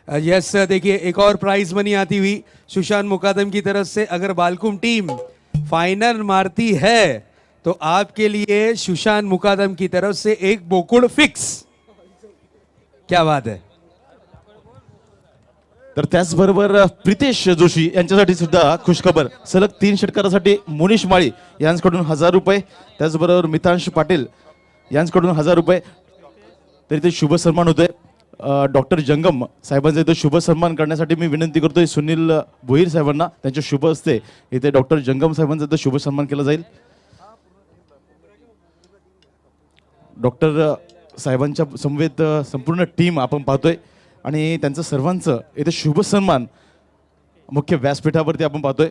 Yes देखिए एक और प्राइज मनी आती हुई सुशांत मुकादम की तरफ से। अगर बालकुम टीम फाइनल मारती है तो आपके लिए सुशांत मुकादम की तरफ से एक बोकुड फिक्स। क्या बात है। तर त्याचबरोबर प्रितेश जोशी यांच्यासाठी सुद्धा खुशखबर, सलग 3 षटकारासाठी मुनीश माळी यांच्याकडून 1000 रुपये, त्याचबरोबर मितांश पाटील यांच्याकडून 1000 रुपये। तर इथे शुभ सन्मान होतोय डॉक्टर जंगम साहेबांचा इथे शुभ सन्मान करण्यासाठी मी विनंती करतोय सुनील भोईर साहेबांना, त्यांच्या शुभ हस्ते इथे डॉक्टर जंगम साहेबांचा इथे शुभ सन्मान केला जाईल। डॉक्टर साहेबांच्या समवेत संपूर्ण टीम आपण पाहतोय आणि त्यांचं सर्वांचं इथे शुभ सन्मान मुख्य व्यासपीठावरती आपण पाहतोय।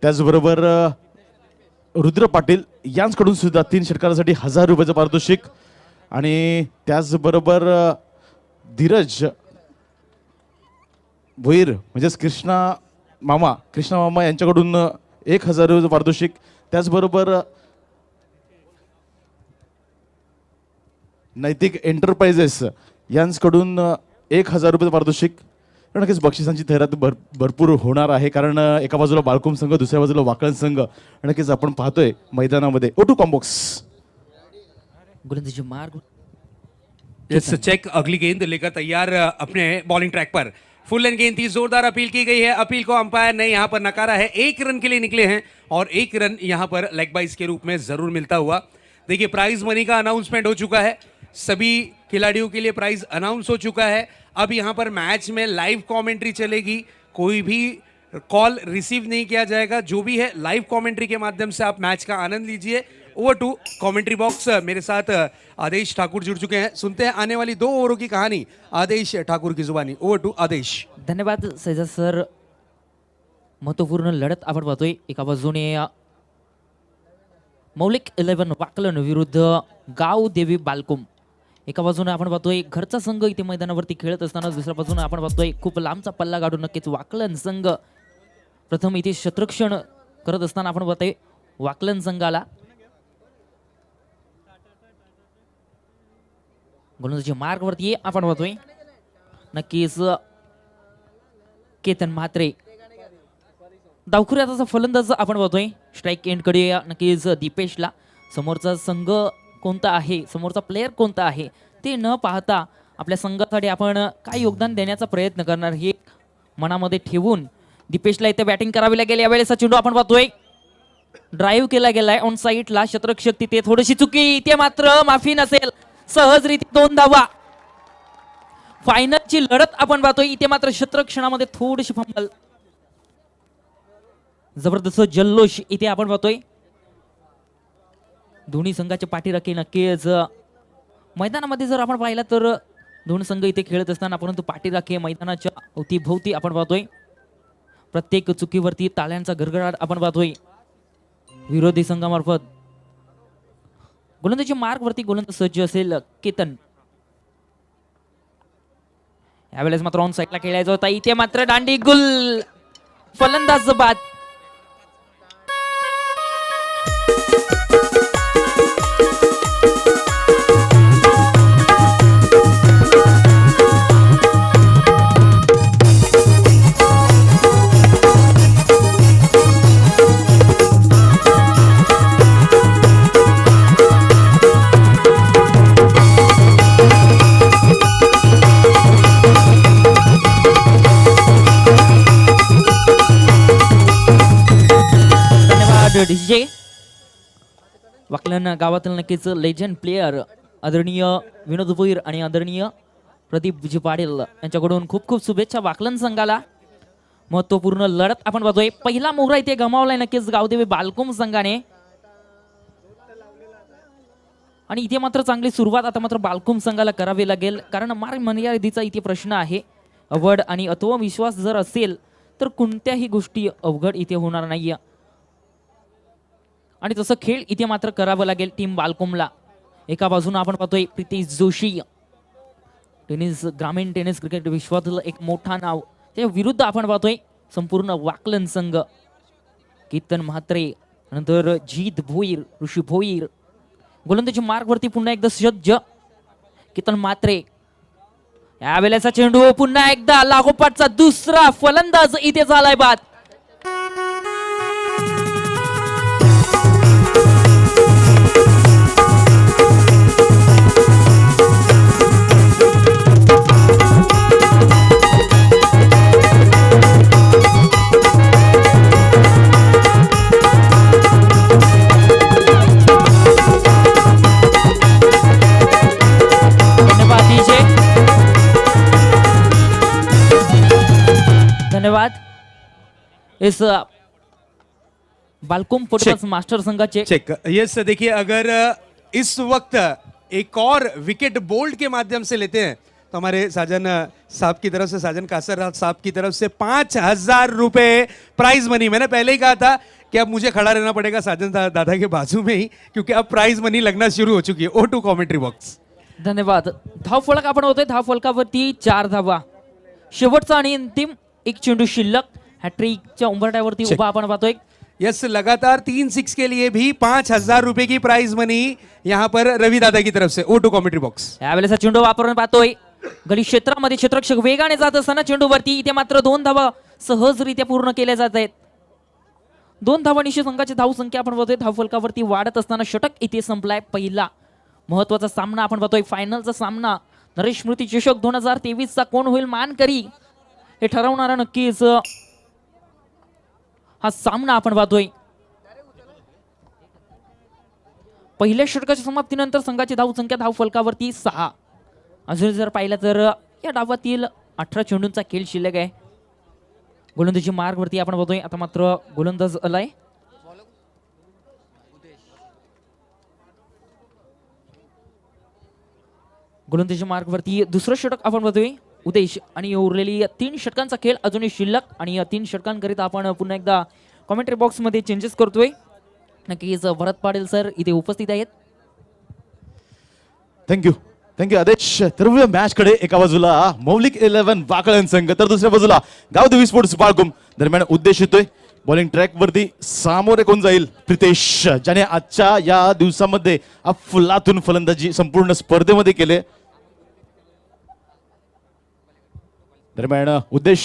त्याचबरोबर रुद्र पाटील यांच्याकडून सुद्धा 3 षटकारासाठी 1000 रुपयाचं पारितोषिक आणि त्याचबरोबर धीरज भोईर म्हणजेच कृष्णा मामा यांच्याकडून 1000 रुपयाचं पारितोषिक। त्याचबरोबर नैतिक एंटरप्राइजेस यांच्याकडून 1000 रुपये पारितोषिक। नक्कीच बक्षिसांची थैरात भरपूर होणार आहे, कारण एका बाजूला बालकुम संघ, दुसऱ्या बाजूला वाकळण संघ नक्कीच आपण पाहतोय मैदानामध्ये। ओटू कॉम्बॉक्स गोलंदाजी मार्ग। यस चेक अगली गेंद लेकर तैयार अपने बॉलिंग ट्रैक पर। फुल एंड गेंद थी, जोरदार अपील की गई है। अपील को अंपायर ने यहाँ पर नकारा है। 1 रन के लिए निकले हैं और 1 रन यहाँ पर लेग बाइस के रूप में जरूर मिलता हुआ। देखिए प्राइज मनी का अनाउंसमेंट हो चुका है, सभी खिलाड़ियों के लिए प्राइज अनाउंस हो चुका है। अब यहाँ पर मैच में लाइव कमेंट्री चलेगी, कोई भी कॉल रिसीव नहीं किया जाएगा। जो भी है लाइव कमेंट्री के माध्यम से आप मैच का आनंद लीजिए। Over to commentary box. मेरे साथ आदेश ठाकुर जुड़ चुके हैं, सुनते हैं आने वाली 2 ओवरों की कहानी आदेश ठाकुर की जुबानी। ओवर टू आदेश। धन्यवाद सैजाद सर। महत्वपूर्ण लढत आपण पाहतोय। एका बाजूने मौलिक 11 वाकलन विरुद्ध गाव देवी बालकुम। एका बाजूने आपण पाहतोय घरचा संघ इथे मैदानावरती खेळत असताना, दुसऱ्या बाजूने आपण पाहतोय खूप लांबचा पल्ला गाडून नक्कीच वाकलन संघ प्रथम इथे शतरक्षण करत असताना आपण पाहतोय वाकलन संघाला। गोलंदाजी मार्गवरती आपण पाहतोय नक्कीच केतन म्हात्रे। डावखुऱ्याचा फलंदाज आपण पाहतोय स्ट्राईक एंड कडे नक्कीच दीपेशला। समोरचा संघ कोणता आहे, समोरचा प्लेयर कोणता आहे ते न पाहता आपल्या संघासाठी आपण काय योगदान देण्याचा प्रयत्न करणार हे मनामध्ये ठेवून दीपेशला इथे बॅटिंग करावी लागेल। यावेळेस चेंडू आपण पाहतोय ड्राईव्ह केला गेलाय ऑन साईडला, शतरक्षक तिथे थोडीशी चुकी, इथे मात्र माफी नसेल, सहजरीत्या 2 धावा। फायनलची लढत आपण पाहतोय, इथे मात्र शतरक्षणामध्ये थोडीशी फंबल। जबरदस्त जल्लोष इथे आपण पाहतोय। दोन्ही संघाचे पाठीराखे नक्कीच मैदानामध्ये जर आपण पाहिला तर दोन्ही संघ इथे खेळत असताना, परंतु पाठीराखे मैदानाच्या अवतीभोवती आपण पाहतोय। प्रत्येक चुकीवरती टाळ्यांचा गडगडाट आपण पाहतोय विरोधी संघामार्फत। गोलंदाजी मार्गवरती गोलंदाज सज्ज असेल केतन। यावेळेस मात्र ऑन साईडला खेळायचा होता, इथे मात्र दांडी गुल, फलंदाज बाद। डीजे वाकलन गावातील नक्कीच लेजंड प्लेयर आदरणीय विनोद भोईर आणि आदरणीय प्रदीप जी पाटील यांच्याकडून खूप खूप शुभेच्छा वाकलन संघाला। महत्वपूर्ण लढत आपण पाहतोय। पहिला मोहरा इथे गमावलाय नक्कीच गावदेवी बालकुम संघाने आणि इथे मात्र चांगली सुरुवात आता मात्र बालकुम संघाला करावी लागेल, कारण मार्ग मर्यादेचा इथे प्रश्न आहे। आवड आणि आत्मविश्वास जर असेल तर कोणत्याही गोष्टी अवघड इथे होणार नाहीये आणि तसं खेळ इथे मात्र करावं लागेल टीम बालकुमला। एका बाजूने आपण पाहतोय प्रितेश जोशी, ग्रामीण टेनिस क्रिकेट विश्वातील एक मोठा नाव, त्या विरुद्ध आपण पाहतोय संपूर्ण वाकलन संघ। केतन म्हात्रे, नंतर जीत भोईर, ऋषी भोईर। गोलंदाजी मार्गवरती पुन्हा एकदा सज्ज केतन म्हात्रे, यावेळेचा चेंडू पुन्हा एकदा लागोपाठचा दुसरा फलंदाज इथे झालाय बाद. धन्यवाद. इस बालकुम फुटबॉल मास्टर संघाचे चेक. यस देखिए, अगर इस वक्त एक और विकेट बोल्ड के माध्यम से लेते हैं तो हमारे साजन साहब की तरफ से, साजन कासर साहब की तरफ से 5,000 रुपए प्राइज मनी. मैंने पहले ही कहा था कि अब मुझे खड़ा रहना पड़ेगा साजन दादा के बाजू में ही, क्योंकि अब प्राइज मनी लगना शुरू हो चुकी है. O2 commentary box. धन्यवाद. धावफलक आपण होतोय. धावफलकावरती 4 धावा. शेवटचा आणि अंतिम एक चेंडू शिल्लक. हॅट्रिकच्या उंबरठ्यावरती उभा आपण पाहतोय. यस, लगातार 3 6 के लिए भी 5,000 रुपए की प्राइज मनी यहाँ पर रवि दादा की तरफ से. O2 commentary box. यावेळेचा चेंडू वापरून पाहतोय. गडी क्षेत्रामध्ये क्षेत्ररक्षक वेगाने जात असताना चेंडूवरती इथे मात्र 2 धावा सहजरित्या पूर्ण केल्या जात आहेत. 2 धावांची संघाची धावसंख्या आपण पाहतोय धावफलकावरती वाढत असताना षटक इथे संपलाय. पहिला महत्वाचा सामना आपण पाहतोय. फायनलचा सामना नरेश स्मृती चषक 2023 चा कोण होईल मानकरी हे ठरवणारा नक्कीच हा सामना आपण पाहतोय. पहिल्या षटकाच्या समाप्तीनंतर संघाची धावसंख्या धावफलकावरती 6. अजून जर पाहिलं तर या डावातील 18 चेंडूंचा खेळ शिल्लक आहे. गोलंदाजी मार्गवरती आपण बघतोय. आता मात्र गोलंदाज आलाय. गोलंदाजी मार्गवरती दुसरं षटक आपण बघतोय उदेश आणि उरलेली 3 षटकांचा खेळ अजूनही शिल्लक. आणि 3 षटकांकरिता आपण पुन्हा एकदा कॉमेंट्री बॉक्स मध्ये चेंजेस करतोय. नक्कीच भरत पाटील सर इथे उपस्थित आहेत. थँक्यू आदेश. तर मॅच कडे एका बाजूला मौलिक 11 वाकळण संघ तर दुसऱ्या बाजूला गावदेवी स्पोर्ट्स बाळकुम. दरम्यान उद्देश येतोय बॉलिंग ट्रॅक वरती सामोरे कोण जाईल. प्रितेश, ज्याने आजच्या या दिवसामध्ये अफलातून फलंदाजी संपूर्ण स्पर्धेमध्ये केले. दरम्यान उद्देश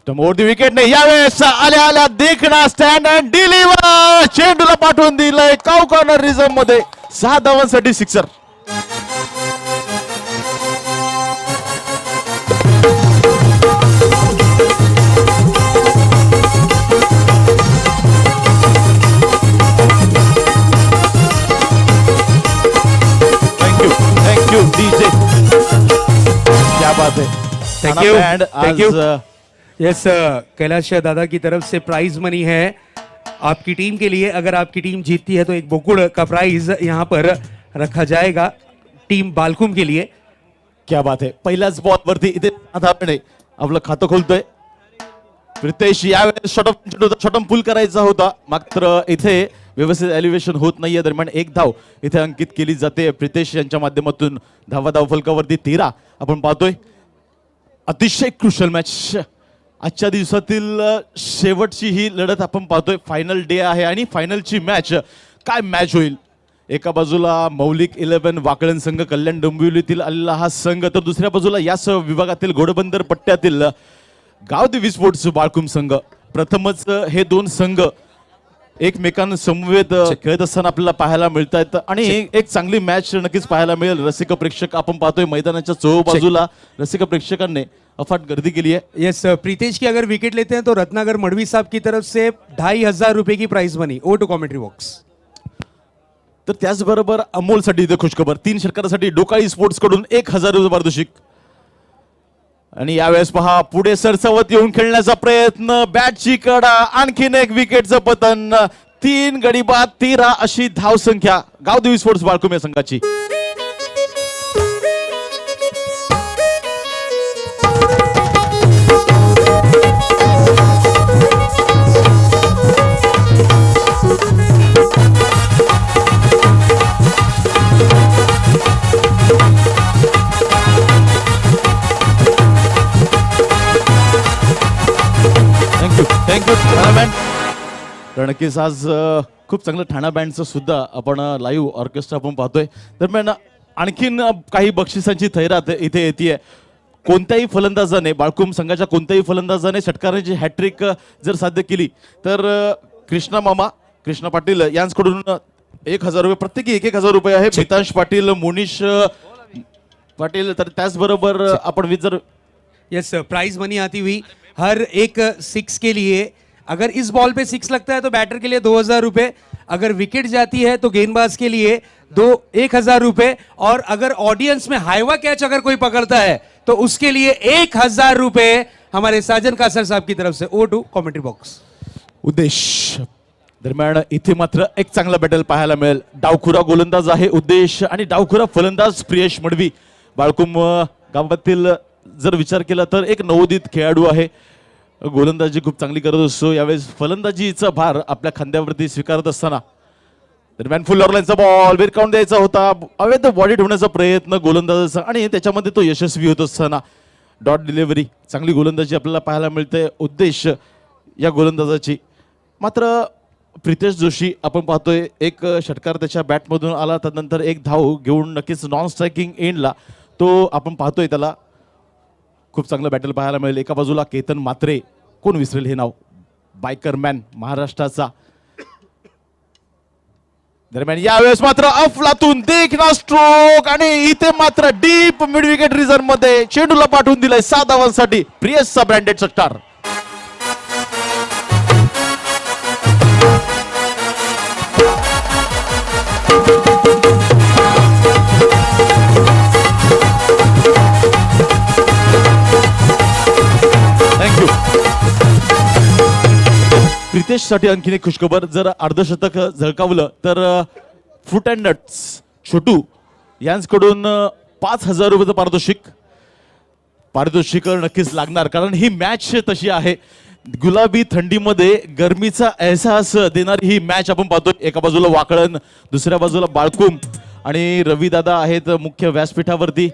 मोठी विकेट नाही यावेळेस. आल्या देखना स्टँड अँड डिलिव्हर. चेंडूला पाठवून दिलंय काउ कॉर्नर रिझर्व मध्ये. 6 धावांसाठी सिक्सर. Thank you DJ. क्या बात है. Thank you. यस, कैलाश दादा की तरफ से प्राइज मनी है आपकी टीम के लिए. अगर आपकी टीम जीतती है तो एक बोकुड़ का प्राइज यहाँ पर रखा जाएगा टीम बालकुम के लिए. क्या बात है. पहिल्याच बॉल वरती इथे धावणे आपलं खातं खोलतोय प्रितेश. यावेळेस शॉटम पुल करायचा होता, मात्र इथे व्यवस्थित एलिव्हेशन होत नाहीये. दरम्यान 1 धाव इथे अंकित केली जाते प्रितेश यांच्या माध्यमातून. धाव फलकावरती 13 आपण पाहतोय. अतिशय क्रुशल मॅच. आजच्या दिवसातील शेवटची ही लढत आपण पाहतोय. फायनल डे आहे आणि फायनलची मॅच. काय मॅच होईल. एका बाजूला मौलिक 11 वाकळण संघ कल्याण डोंबिवलीतील आलेला हा संघ, तर दुसऱ्या बाजूला याच विभागातील घोडबंदर पट्ट्यातील गावदेवी स्पोर्ट्स बाळकुम संघ. प्रथमच हे 2 संघ एकमेकांसमवेत खेळत असताना आपल्याला पाहायला मिळत आहेत आणि एक चांगली मॅच नक्कीच पाहायला मिळेल. रसिक प्रेक्षक आपण पाहतोय मैदानाच्या चोहोबाजूला रसिक प्रेक्षकांनी अफाट गर्दी केली है. यस, प्रीतेश की अगर विकेट लेते हैं तो रत्नागर मडवी साहब की तरफ से 2,500 रुपए की प्राइज मनी. O2 commentary box. तर त्याचबरोबर अमोलसाठी इथे खुशखबर. 3 षटकारासाठी डोकाळी स्पोर्ट्स कडून 1,000 रुपये पारितोषिक. आणि यावेळेस पहा पुढे सरसवत येऊन खेळण्याचा प्रयत्न. बॅटची कडा, आणखीन एक विकेटचं पतन. 3 गडी बाद 13 अशी धाव संख्या गावदेवी स्पोर्ट्स बाळकुम या संघाची. थँक्यू ठाणा बँड. तर नक्कीच आज खूप चांगलं ठाणा बँडचं सुद्धा आपण लाईव्ह ऑर्केस्ट्रा आपण पाहतोय. दरम्यान आणखीन काही बक्षिसांची थैरात इथे येते. कोणत्याही फलंदाजाने बाळकुम संघाच्या कोणत्याही फलंदाजाने षटकारांची हॅट्रिक जर साध्य केली तर कृष्णा पाटील यांच्याकडून 1,000 रुपये, प्रत्येकी 1,000 रुपये आहे. मितांश पाटील, मोनिश पाटील, तर त्याचबरोबर आपण जर यस प्राइज मनी आती हुई हर एक 6 के लिए. अगर इस बॉल पे 6 लगता है तो बैटर के लिए 2,000 रुपए, अगर विकेट जाती है तो गेंदबाज के लिए 1,000 रुपए, और अगर ऑडियंस में हाईवा कैच अगर कोई पकड़ता है तो उसके लिए 1,000 रुपए हमारे साजन कासर साहब की तरफ से. Oh to commentary box. उद्देश दरम्यान इथे मात्र एक चांगला बॅटल पाहायला मिळेल. डावखुरा गोलंदाज आहे उद्देश आणि डावखुरा फलंदाज प्रियेश मडवी. बाळकुम गावातील जर विचार केला तर एक नवोदित खेळाडू आहे. गोलंदाजी खूप चांगली करत असतो. यावेळेस फलंदाजीचा भार आपल्या खांद्यावरती स्वीकारत असताना दरम्यान फुल ऑरलाईनचा बॉल विरकावून द्यायचा होता. अवैध बॉडी ठेवण्याचा प्रयत्न गोलंदाजाचा आणि त्याच्यामध्ये तो यशस्वी होत असताना डॉट डिलिव्हरी, चांगली गोलंदाजी आपल्याला पाहायला मिळते उद्देश या गोलंदाजाची. मात्र प्रितेश जोशी आपण पाहतोय एक षटकार त्याच्या बॅटमधून आला, त्यानंतर एक धाव घेऊन नक्कीच नॉन स्ट्रायकिंग एंडला तो आपण पाहतोय. त्याला खूप चांगलं बॅटल पाहायला मिळेल. एका बाजूला केतन म्हात्रे, कोण विसरेल हे नाव, बायकर मॅन महाराष्ट्राचा. दरम्यान यावेळेस मात्र अफलातून देखना स्ट्रोक आणि इथे मात्र डीप मिड विकेट रिझन मध्ये चेंडूला पाठवून दिलाय 7 धावांसाठी प्रियसचा ब्रँडेड षटकार. थँक्यू. प्रितेशसाठी आणखीन एक खुशखबर, जर अर्धशतक झळकावलं तर फूट अँड नट्स छोटू यांच्याकडून 5,000 रुपयाचं पारितोषिक नक्कीच लागणार, कारण ही मॅच तशी आहे. गुलाबी थंडीमध्ये गरमीचा एहसास देणारी ही मॅच आपण पाहतो. एका बाजूला वाकळण, दुसऱ्या बाजूला बाळकुम आणि रविदादा आहेत मुख्य व्यासपीठावरती.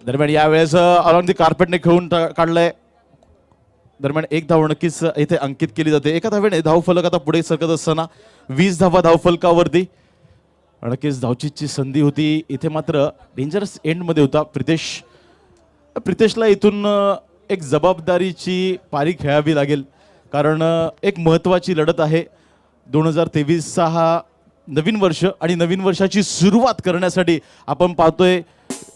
दरम्यान यावेळेस अलॉंग दी कार्पेटने खेळून काढलंय. दरम्यान एक धाव नक्कीच इथे अंकित केली जाते. एका धावेने धावफलक आता पुढे सरकत असताना 20 धावा धावफलकावरती. नक्कीच धावचीची संधी होती इथे, मात्र डेंजरस एंडमध्ये होता प्रितेशला इथून एक जबाबदारीची पारी खेळावी लागेल, कारण एक महत्त्वाची लढत आहे. 2023चा हा नवीन वर्ष आणि नवीन वर्षाची सुरुवात करण्यासाठी आपण पाहतोय.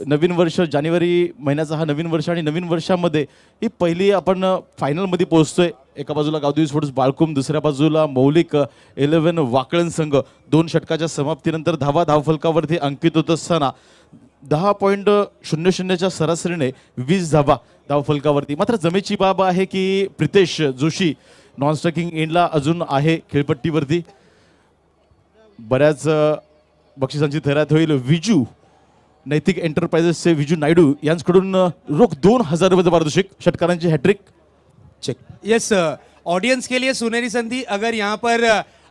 नवीन वर्ष जानेवारी महिन्याचा हा नवीन वर्ष आणि नवीन वर्षामध्ये ही पहिली आपण फायनलमध्ये पोहोचतोय. एका बाजूला गावदेवी स्पोर्ट्स बाळकुम, दुसऱ्या बाजूला मौलिक 11 वाकळण संघ. 2 षटकाच्या समाप्तीनंतर धावफलकावरती अंकित होत असताना 10.00च्या सरासरीने 20 धावा धावफलकावरती. मात्र जमेची बाब आहे की प्रितेश जोशी नॉन स्ट्रायकिंग एंडला अजून आहे खेळपट्टीवरती. बऱ्याच बक्षिसांची थैरात होईल. विजू नैतिक एंटरप्राइजेसचे विजू नायडू यांच्याकडून रोख 2,000 रुपयाचं पारितोषिक, षटकारांची हॅट्रिक. चेक. यस ऑडियंस के लिए सुनहरी संधि. अगर यहाँ पर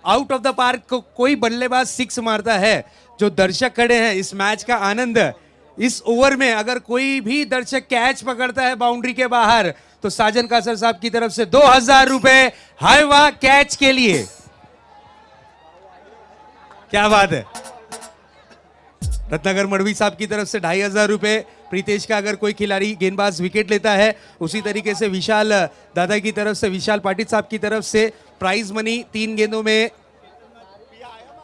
आउट ऑफ द पार्क कोई बल्लेबाज 6 मारता है, जो दर्शक खड़े हैं इस मैच का आनंद, इस ओवर में अगर कोई भी दर्शक कैच पकड़ता है बाउंड्री के बाहर, तो साजन कासर साहब की तरफ से 2,000 रुपए हाईवा कैच के लिए. क्या बात है. रत्नाकर मड़वी साहब की तरफ से 2,500 रुपए. प्रीतेश का अगर कोई खिलाड़ी गेंदबाज विकेट लेता है, उसी तरीके से विशाल दादा की तरफ से, विशाल पाटिल साहब की तरफ से प्राइज मनी 3 गेंदों में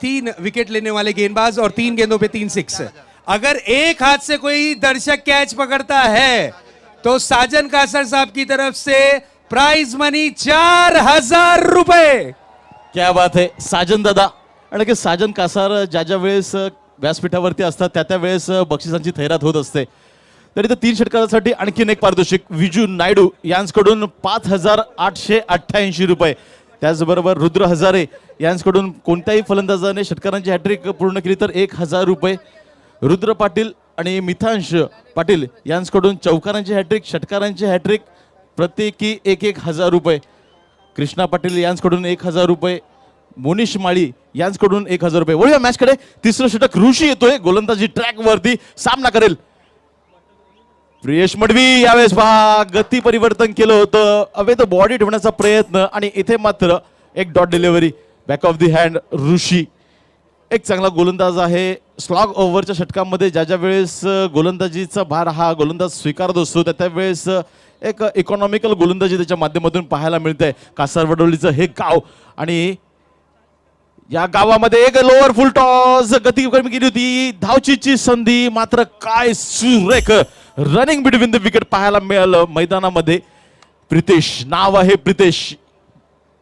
3 विकेट लेने वाले गेंदबाज और 3 गेंदों पे 3 6. अगर एक हाथ से कोई दर्शक कैच पकड़ता है तो साजन कासर साहब की तरफ से प्राइज मनी 4,000 रुपए. क्या बात है साजन दादा. आणि साजन कासार ज्या वेळेस व्यासपीठावरती असतात त्या वेळेस बक्षिसांची थैरात होत असते. तर इथं 3 षटकारासाठी आणखीन एक पारितोषिक विजू नायडू यांच्याकडून 5,888 रुपये. त्याचबरोबर रुद्र हजारे यांच्याकडून कोणत्याही फलंदाजाने षटकारांची हॅट्रिक पूर्ण केली तर 1,000 रुपये. रुद्र पाटील आणि मिथांश पाटील यांच्याकडून चौकारांची हॅट्रिक, षटकारांची हॅट्रिक, प्रत्येकी 1,000 रुपये. कृष्णा पाटील यांच्याकडून 1,000 रुपये. मोनिश माळी यांच्याकडून 1,000 रुपये. वळूया मॅचकडे. तिसरं षटक ऋषी येतोय गोलंदाजी ट्रॅक वरती, सामना करेल प्रियेश मडवी. यावेळेस पहा गती परिवर्तन केलं होतं, अवैध बॉडी ठेवण्याचा प्रयत्न आणि इथे मात्र एक dot delivery back of the hand Rishi. एक चांगला गोलंदाज आहे. स्लॉग ओव्हरच्या षटकामध्ये ज्या ज्या वेळेस गोलंदाजीचा भार हा गोलंदाज स्वीकारत असतो त्या त्यावेळेस एक इकॉनॉमिकल गोलंदाजी त्याच्या माध्यमातून पाहायला मिळते. कासारवडोलीचं हे गाव आणि या गावामध्ये एक लोअर फुल टॉस गती कमी केली होती. धावचीची संधी मात्र काय सुरेख रनिंग बिटवीन द विकेट पाहायला मिळालं मैदानामध्ये. प्रितेश नाव आहे प्रितेश.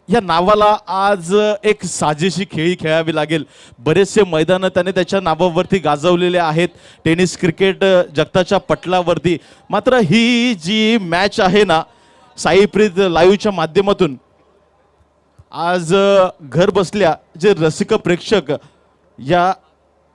या नावाला आज एक साजेशी खेळी खेळावी लागेल. बरेचसे मैदान त्याने त्याच्या नावावरती गाजवलेले आहेत टेनिस क्रिकेट जगताच्या पटलावरती. मात्र ही जी मॅच आहे ना साईप्रीत लाईव्हच्या माध्यमातून आज घर बसल्या जे रसिक प्रेक्षक या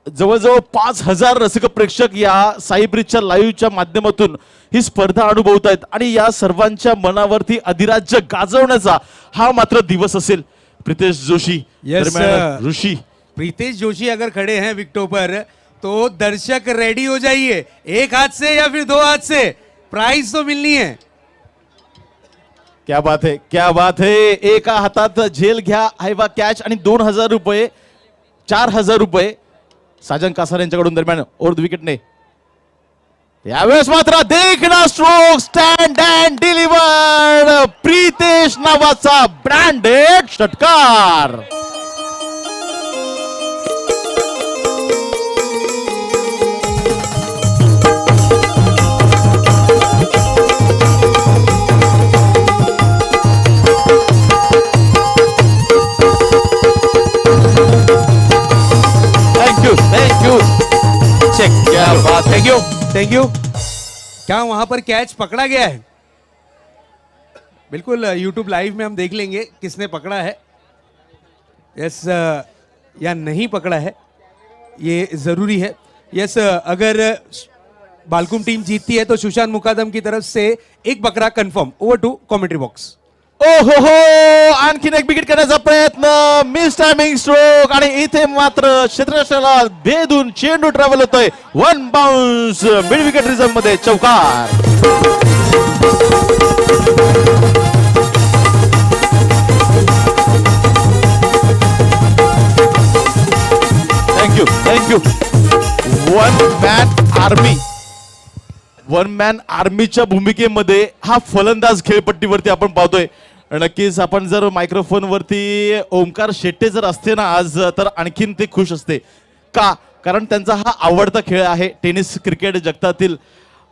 जवळजवळ 5,000 रसिक प्रेक्षक या साईब्रिजच्या लाईव्हच्या माध्यमातून ही स्पर्धा अनुभवत आहेत आणि या सर्वांच्या मनावरती अधिराज्य गाजवण्याचा हा मात्र दिवस असेल. प्रितेश जोशी दरम्यान ऋषी. प्रीतेश जोशी अगर खड़े हैं विकेटों पर तो दर्शक रेडी हो जाइए, एक हाथ से या फिर दो हाथ से प्राइज तो मिलनी है. क्या बात है, क्या बात है. एका हातात झेल घ्या हायवा कॅच आणि 2,000 रुपये 4,000 रुपये साजन कासार यांच्याकडून दरम्यान ओव्हर द विकेटने यावेळेस मात्र देखना stroke stand and delivered. Pritesh नावाचा ब्रँडेड षटकार. चेक. क्या बात. Thank you thank you. क्या वहां पर कैच पकड़ा गया है? बिल्कुल YouTube लाइव में हम देख लेंगे किसने पकड़ा है. यस या नहीं पकड़ा है ये जरूरी है. यस अगर बालकुम टीम जीतती है तो सुशांत मुकादम की तरफ से एक बकरा confirm. Over to commentary box. ओहो हो, आणखीन एक विकेट करण्याचा प्रयत्न. मिस टायमिंग स्ट्रोक आणि इथे मात्र क्षेत्ररक्षणाला भेदून चेंडू ट्रॅव्हल होतोय. One bounce mid wicket reserve मध्ये चौकार. Thank you thank you. वन मॅन आर्मीच्या भूमिकेमध्ये हा फलंदाज खेळपट्टीवरती आपण पाहतोय. नक्कीच आपण जर मायक्रोफोन वरती ओमकार शेट्टे जर असते ना आज तर आणखीन ते खुश असते. का? कारण त्यांचा हा आवडता खेळ आहे टेनिस क्रिकेट जगतातील.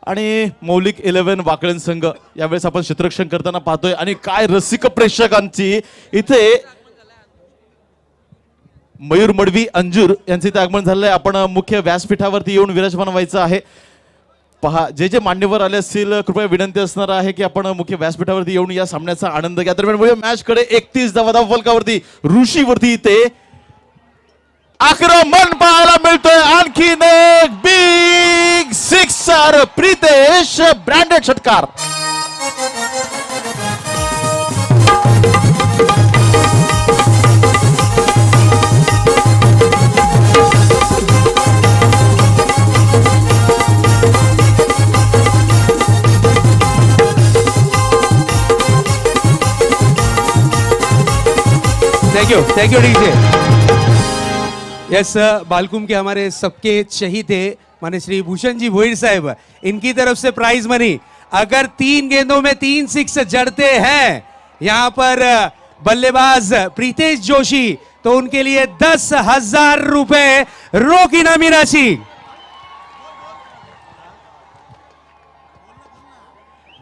आणि मौलिक 11 वाकळण संघ यावेळेस आपण क्षेत्ररक्षण करताना पाहतोय आणि काय रसिक प्रेक्षकांची इथे मयूर मडवी अंजूर यांचे इथे आगमन झालेलं आहे. आपण मुख्य व्यासपीठावरती येऊन विराजमान व्हायचं आहे. पहा जे जे मान्यवर आले असतील कृपया विनंती असणार आहे की आपण मुख्य व्यासपीठावरती येऊन या सामन्याचा आनंद घ्या. दरम्यान मॅच कडे 31 धावा फलकावरती ऋषीवरती ते आक्रमण पाहायला मिळतोय. आणखीन एक बिग सिक्सर. प्रितेश ब्रँडेड षटकार. Thank you DJ. Yes Balkum के हमारे सबके शहीद थे माने श्री भूषण जी भोईर साहब. इनकी तरफ से प्राइज मनी. अगर 3 गेंदों में 3 सिक्स जड़ते हैं यहां पर बल्लेबाज प्रीतेश जोशी तो उनके लिए 10,000 रुपए रोक इनामी राशि.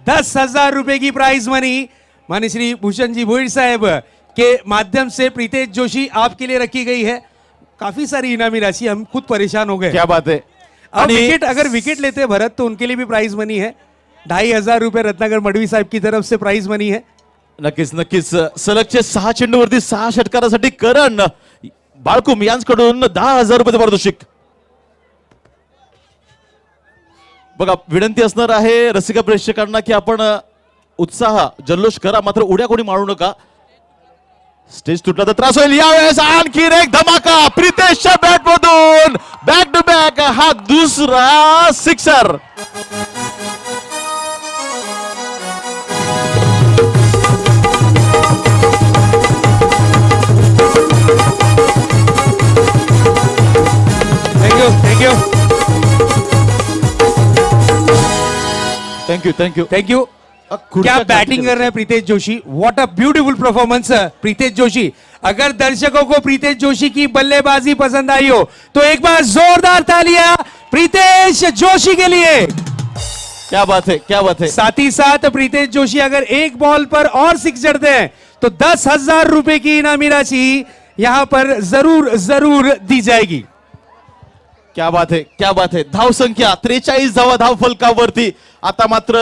10,000 रुपए की प्राइज मनी माने श्री भूषण जी भोईर साहब के माध्यम से प्रीतेश जोशी आपके लिए रखी गई है. काफी सारी इनामी राशि. हम खुद परेशान हो गए. क्या बात है. अब विकेट अगर विकेट लेते भरत तो उनके लिए भी प्राइज मनी है. 2,500 रुपए रत्नाकर मडवी साहेब की तरफ से प्राइज मनी है. नक्कीच नक्कीच. सलगचे 6 चेंडूवरती 6 षटकारासाठी करण बाळकुम यांच्याकडून 10,000 रुपये पारितोषिक. बघा विनंती असणार आहे रसिक प्रेक्षकांना की आपण उत्साह जल्लोष करा मात्र उड्या कोणी मारू नका. स्टेज तुटला तर त्रास होईल. यावेळेस आणखी एक धमाका. प्रितेशच्या बॅट मधून बॅक टू बॅक हा दुसरा sixer. Thank you thank you thank you. क्या बैटिंग कर रहे हैं Pritesh Joshi, what a beautiful performance Pritesh Joshi. अगर दर्शकों को प्रीतेश जोशी की बल्लेबाजी पसंद आई हो तो एक बार जोरदार तालियां प्रीतेश जोशी के लिए। क्या बात है, क्या बात है। साथ ही साथ प्रीतेश जोशी अगर एक बॉल पर और 6 जड़ते हैं तो 10,000 रुपए की इनामी राशि यहां पर जरूर जरूर दी जाएगी। क्या बात है, क्या बात है। धाव संख्या 43 धावा धाव फलकावरती। आता मात्र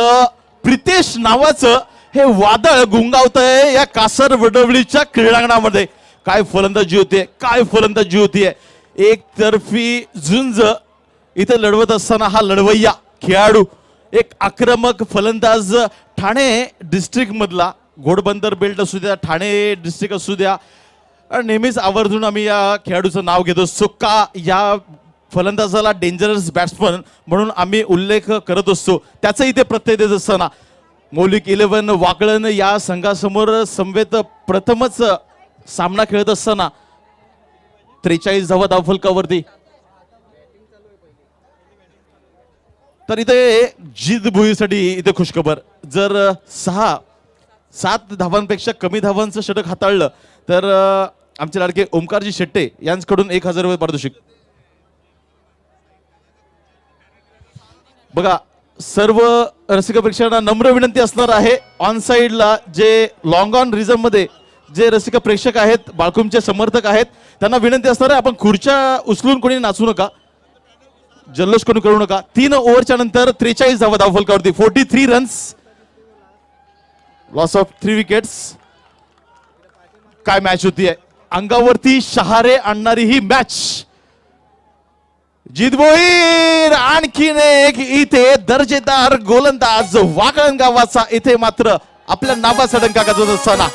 प्रितेश नावाचं हे वादळ गुंगावतंय या कासर वडवलीच्या क्रीडांगणामध्ये। काय फलंदाजी होतीये, काय फलंदाजी होतीये। एकतर्फी झुंज इथे लढवत असताना हा लढवय्या खेळाडू एक आक्रमक फलंदाज ठाणे डिस्ट्रिक्ट मधला, घोडबंदर बेल्ट असू द्या, ठाणे डिस्ट्रिक्ट असू द्या, नेहमीच आवर्जून आम्ही या खेळाडूचं नाव घेतो। सुक्का या फलंदाजाला डेंजरस बॅट्समन म्हणून आम्ही उल्लेख करत असतो, त्याचा इथे प्रत्यय देत असताना मौलिक 11 वाकळण या संघासमोर समवेत प्रथमच सामना खेळत असताना 43 धावा धावफलकावरती। तर इथे जिद भुईसाठी इथे खुशखबर, जर 6-7 धावांपेक्षा कमी धावांचं षटक हाताळलं तर आमचे लाडके ओमकारजी शेट्टे यांच्याकडून 1,000 रुपये पारितोषिक। बघा, सर्व रसिक प्रेक्षकांना नम्र विनंती असणार आहे, ऑन साइडला जे लॉंग ऑन रिझम मध्ये जे रसिक प्रेक्षक आहेत, बाळकुमचे समर्थक आहेत, त्यांना विनंती असणार आहे आपण खुर्च्या उचलून कोणी नाचू नका, जल्लोष कोणी करू नका। 3 ओव्हरच्या नंतर 43 धावा धावफलकावरती, 43 रन्स, लॉस ऑफ 3 विकेट्स। काय मॅच होती आहे, अंगावरती शहारे आणणारी ही मॅच। जित भोईर आणखीन एक इथे दर्जेदार गोलंदाज वाकळण गावाचा इथे मात्र आपल्या नावाचा डंका गाजवत असताना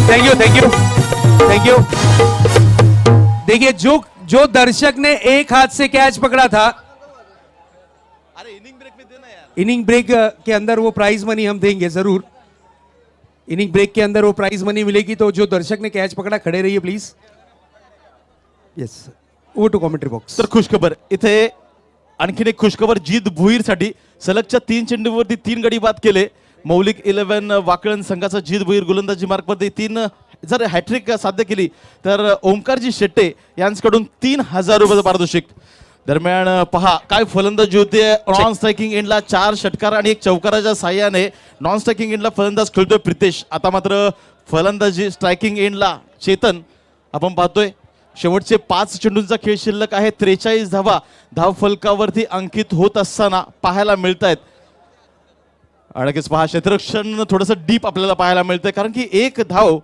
थैंक यू। देखिए जो दर्शक ने एक हाथ से कैच पकड़ा था, अरे इनिंग ब्रेक में देना यार, इनिंग ब्रेक के अंदर वो प्राइज मनी हम देंगे जरूर। इनिंग ब्रेक के अंदर वो प्राइज मनी मिलेगी, तो जो दर्शक ने कैच पकड़ा खड़े रहिए please. Yes, over to commentary box. तर खुशखबर इथे आणखीन एक खुशखबर जित भुईर साठी सलगच्या 3 चेंडूवरती 3 गडी बाद केले मौलिक 11 वाकळण संघाचा जित भुईर गोलंदाजी मार्गमध्ये 3 जर हॅट्रिक साध्य केली तर ओमकारजी शेट्टे यांच्याकडून 3,000 रुपये पारितोषिक। दरम्यान पहा काय फलंदाजी होते, नॉन स्ट्रायकिंग एंडला 4 षटकार आणि 1 चौकाराच्या साह्याने नॉन स्ट्रायकिंग एंडला फलंदाज खेळतोय प्रितेश। आता मात्र फलंदाजी स्ट्रायकिंग एंडला चेतन आपण पाहतोय। शेवटचे 5 चेंडूंचा खेळ शिल्लक आहे, 43 धावा धावफलकावरती अंकित होत असताना पाहायला मिळत आहेत। अडकेच पहा, क्षेत्ररक्षण थोडंसं डीप आपल्याला पाहायला मिळतंय, कारण की 1 धाव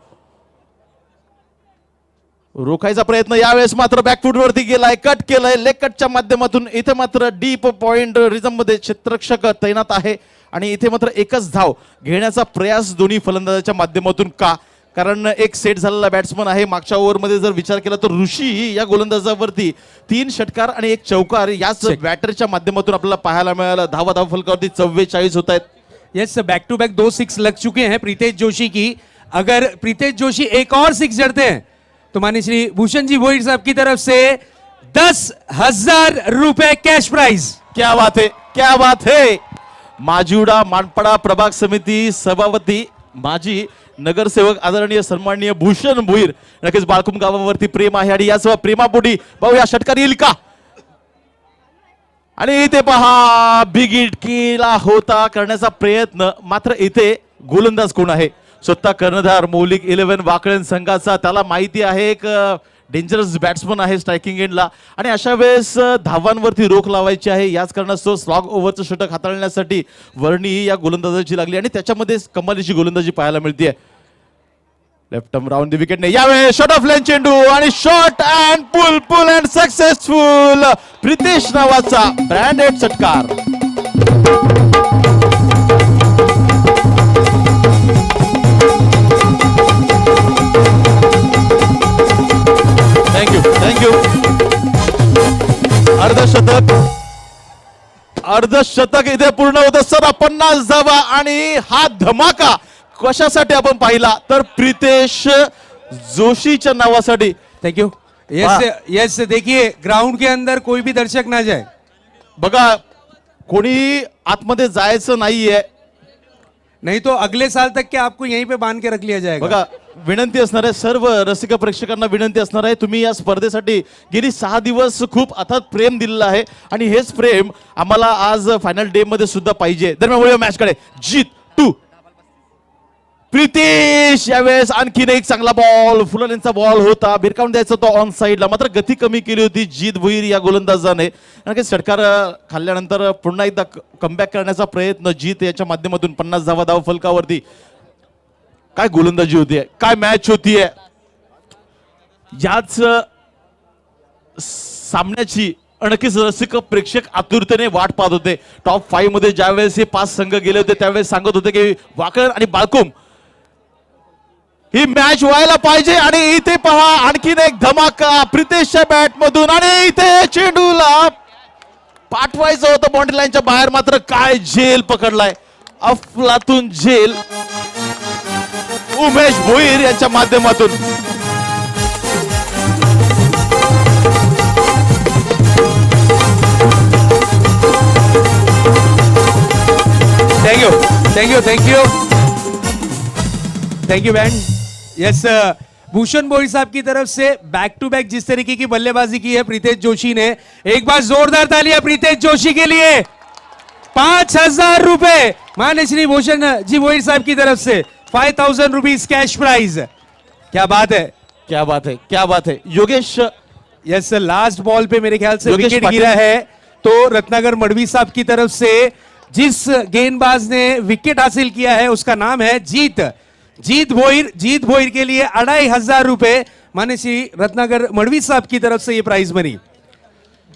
रोखायचा प्रयत्न यावेळेस मात्र बॅकफूट वरती गेलाय, कट केलाय लेग कटच्या माध्यमातून। इथे मात्र डीप पॉइंट रिझम मध्ये क्षेत्ररक्षक तैनात आहे आणि इथे मात्र एकच धाव घेण्याचा प्रयास दोन्ही फलंदाजाच्या माध्यमातून का, कारण एक सेट झालेला बॅट्समन आहे। मागच्या ओव्हरमध्ये जर विचार केला तर ऋषी या गोलंदाजावरती 3 षटकार आणि 1 चौकार याच बॅटरच्या माध्यमातून आपल्याला पाहायला मिळालं। धावा धावफलकावरती 44 होत आहेत। यस, बैक टू बैक 2 6 लग चुके हैं प्रीतेश जोशी की। अगर प्रीतेश जोशी एक और 6 जड़ते हैं तो माननीय श्री भूषण जी भोईर साहब की तरफ से 10,000 रुपए कैश प्राइज। क्या बात है, क्या बात है। माजिवडा मानपाडा प्रभाग समिती सभापती माजी नगरसेवक आदरणीय सन्माननीय भूषण भोईर, नक्कीच बाळकुम गावावरती प्रेम आहे आणि याच प्रेमापोटी भाऊ या षटकार येईल का, आणि इथे पहा बिग हिट केला होता करण्याचा प्रयत्न, मात्र इथे गोलंदाज कोण आहे, स्वतः कर्णधार मौलिक 11 वाकळण संघाचा। त्याला माहिती आहे एक डेंजरस बॅट्समन आहे स्ट्रायकिंग एंडला, आणि अशा वेळेस धावांवरती रोख लावायची आहे। याच कारणास्तव स्लॉग ओव्हरचं षटक हाताळण्यासाठी वर्णी या गोलंदाजाची लागली आणि त्याच्यामध्ये कमालीची गोलंदाजी पाहायला मिळते। लेफ्ट आर्म राऊंड द विकेटने यावेळेस शॉट ऑफ लाईन चेंडू आणि shot and pull and successful Pritesh नावाचा ब्रँडेड षटकार। थँक्यू। अर्धशतक इथे पूर्ण होत असताना 50 धावा, आणि हा धमाका कशासाठी आपण पाहिला तर प्रितेश जोशीच्या नावासाठी। Thank you. यस यस, देखिए ग्राउंड के अंदर कोई भी दर्शक ना जाए. बघा कोणी आतमध्ये जायचं नाहीये. नहीं तो अगले साल तक के आपको यहीं पे बांध के रख लिया जाएगा. बघा विनंती असणार आहे, सर्व रसिक प्रेक्षकांना विनंती असणार आहे, तुम्ही या स्पर्धेसाठी गेली 6 दिवस खूप अथात प्रेम दिलेलं आहे आणि हेच प्रेम आम्हाला आज फायनल डे मध्ये सुद्धा पाहिजे. दरम्यान वळूया मॅच कडे. जीत 2 प्रितेश यावेळेस आणखीन एक चांगला बॉल, फुललेंचा बॉल होता, भिरकावून द्यायचा तो ऑन साईडला, मात्र गती कमी केली होती जीत भोईर या गोलंदाजाने. कारण की षटकार खाल्ल्यानंतर पुन्हा एकदा कमबॅक करण्याचा प्रयत्न जीत याच्या माध्यमातून 50 धाव फलकावरती. काय गोलंदाजी होतीये, काय मॅच होतीये. याच सामन्याची नक्कीच रसिक प्रेक्षक आतुरतेने वाट पाहत होते. टॉप 5 मध्ये ज्यावेळेस हे 5 संघ गेले होते त्यावेळेस सांगत होते की वाकड आणि बाळकुम ही मॅच व्हायला पाहिजे. आणि इथे पहा आणखीन एक धमाका प्रितेशच्या बॅट मधून आणि इथे चेंडूला पाठवायचं होतं बाउंड्री लाईनच्या बाहेर, मात्र काय झेल पकडलाय, अफलातून झेल उमेश भोईर यांच्या माध्यमातून. Thank you thank you thank you thank you band. Yes, Bhushan Bhoir साहब की तरफ से बैक टू बैक जिस तरीके की बल्लेबाजी की है प्रीतेश जोशी ने, एक बार जोरदार तालियां प्रीतेश जोशी के लिए. 5,000 रुपए मान्य श्री भूषण जी भोईर साहब की तरफ से 5,000 रुपीज कैश प्राइज. क्या बात है, क्या बात है, क्या बात है. योगेश यस, लास्ट बॉल पे मेरे ख्याल से योगेश विकेट पाटिल. गिरा है, तो रत्नाकर मड़वी साहब की तरफ से जिस गेंदबाज ने विकेट हासिल किया है उसका नाम है जीत. जीत भोईर के लिए 2,500 रुपए माने श्री रत्नाकर मड़वी साहब की तरफ से ये प्राइज मनी.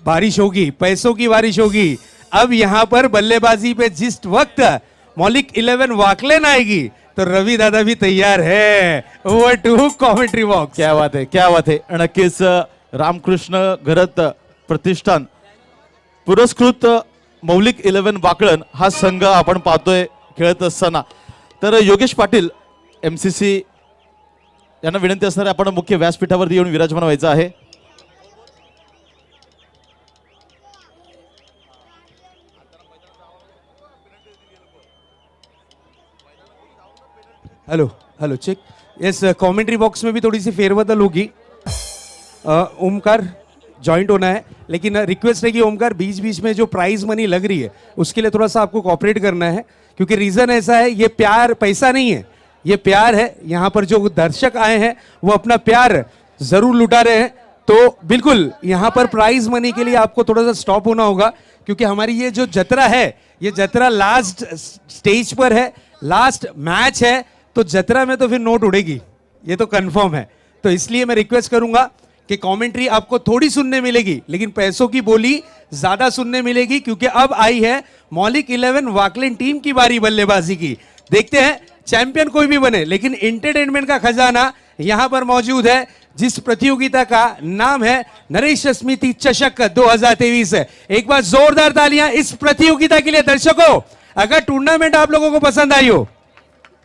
बारिश होगी, पैसों की बारिश होगी. अब यहां पर बल्लेबाजी पे जिस वक्त मौलिक 11 वाकलेन आएगी तो रवि दादा भी तैयार है. Over to commentary box. क्या बात है, क्या बात है. नक्कीच रामकृष्ण घरत प्रतिष्ठान पुरस्कृत मौलिक 11 वाकळण हा संघ आपण पाहतोय खेळत असताना. तर योगेश पाटील MCC यांना विनंती असणार आहे, आपण मुख्य व्यासपीठावरती येऊन विराजमान व्हायचं आहे. Hello hello check. Yes, commentary box में भी थोड़ी सी फेरबदल होगी. ओमकार जॉइंट होना है, लेकिन रिक्वेस्ट है कि ओमकार बीच बीच में जो प्राइज मनी लग रही है उसके लिए थोड़ा सा आपको कोऑपरेट करना है, क्योंकि रीजन ऐसा है, ये प्यार पैसा नहीं है, ये प्यार है. यहाँ पर जो दर्शक आए हैं वो अपना प्यार जरूर लुटा रहे हैं. तो बिल्कुल यहाँ पर प्राइज मनी के लिए आपको थोड़ा सा स्टॉप होना होगा, क्योंकि हमारी ये जो जतरा है, ये जतरा लास्ट स्टेज पर है, लास्ट मैच है, तो जतरा में तो फिर नोट उड़ेगी, ये तो कंफर्म है. तो इसलिए मैं रिक्वेस्ट करूंगा कि कमेंट्री आपको थोड़ी सुनने मिलेगी, लेकिन पैसों की बोली ज्यादा सुनने मिलेगी, क्योंकि अब आई है मौलिक 11 वाकलिन टीम की बारी बल्लेबाजी की. देखते हैं चैंपियन कोई भी बने, लेकिन एंटरटेनमेंट का खजाना यहां पर मौजूद है, जिस प्रतियोगिता का नाम है नरेश स्मृति चषक 2023 है. एक बार जोरदार तालियां इस प्रतियोगिता के लिए. दर्शकों, अगर टूर्नामेंट आप लोगों को पसंद आई हो,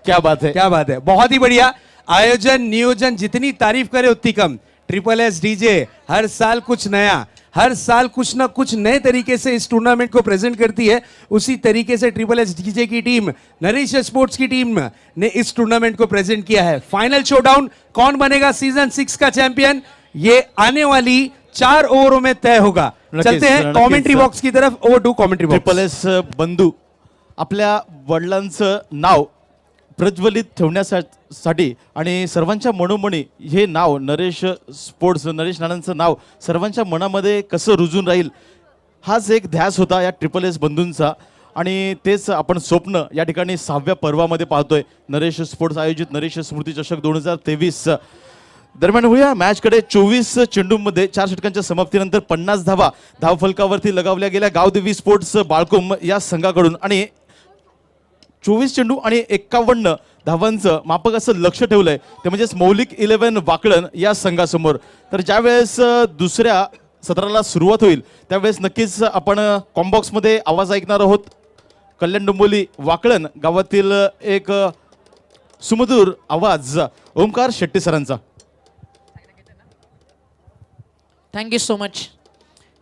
क्या बात है, क्या बात है, बहुत ही बढ़िया. आयोजन नियोजन जितनी तारीफ करे उतनी कम. SSS डीजे हर साल कुछ नया, हर साल कुछ ना कुछ नए तरीके से इस टूर्नामेंट को प्रेजेंट करती है. उसी तरीके से SSS डीजे की टीम, नरेश स्पोर्ट्स की टीम ने इस टूर्नामेंट को प्रेजेंट किया है. फाइनल शोडाउन, कौन बनेगा सीजन 6 का चैंपियन, ये आने वाली 4 ओवरों में तय होगा. चलते हैं कमेंट्री बॉक्स की तरफ. Over to commentary box. SSS बंधू आपल्या वडिलांचं नाव प्रज्वलित ठेवण्यासाठी आणि सर्वांच्या मनोमनी हे नाव नरेश स्पोर्ट्स, नरेश नानांचं नाव सर्वांच्या मनामध्ये कसं रुजून राहील, हाच एक ध्यास होता या SSS बंधूंचा. आणि तेच आपण स्वप्न या ठिकाणी 6व्या पर्वामध्ये पाहतोय. नरेश स्पोर्ट्स आयोजित नरेश स्मृती चषक 2023. दरम्यान होऊया मॅचकडे. 24 चेंडूंमध्ये 4 षटकांच्या समाप्तीनंतर 50 धावा धावफलकावरती लगावल्या गेल्या गावदेवी स्पोर्ट्स बाळकुम या संघाकडून. आणि 24 चेंडू आणि 51 धावांचं मापक असं लक्ष ठेवलंय ते म्हणजेच मौलिक 11 वाकळण या संघासमोर. तर ज्यावेळेस दुसऱ्या सत्राला सुरुवात होईल त्यावेळेस नक्कीच आपण कॉम्बॉक्समध्ये आवाज ऐकणार आहोत. कल्याण डोंबिवली वाकळण गावातील एक सुमधुर आवाज ओमकार शेट्टी सरांचा. Thank you so much.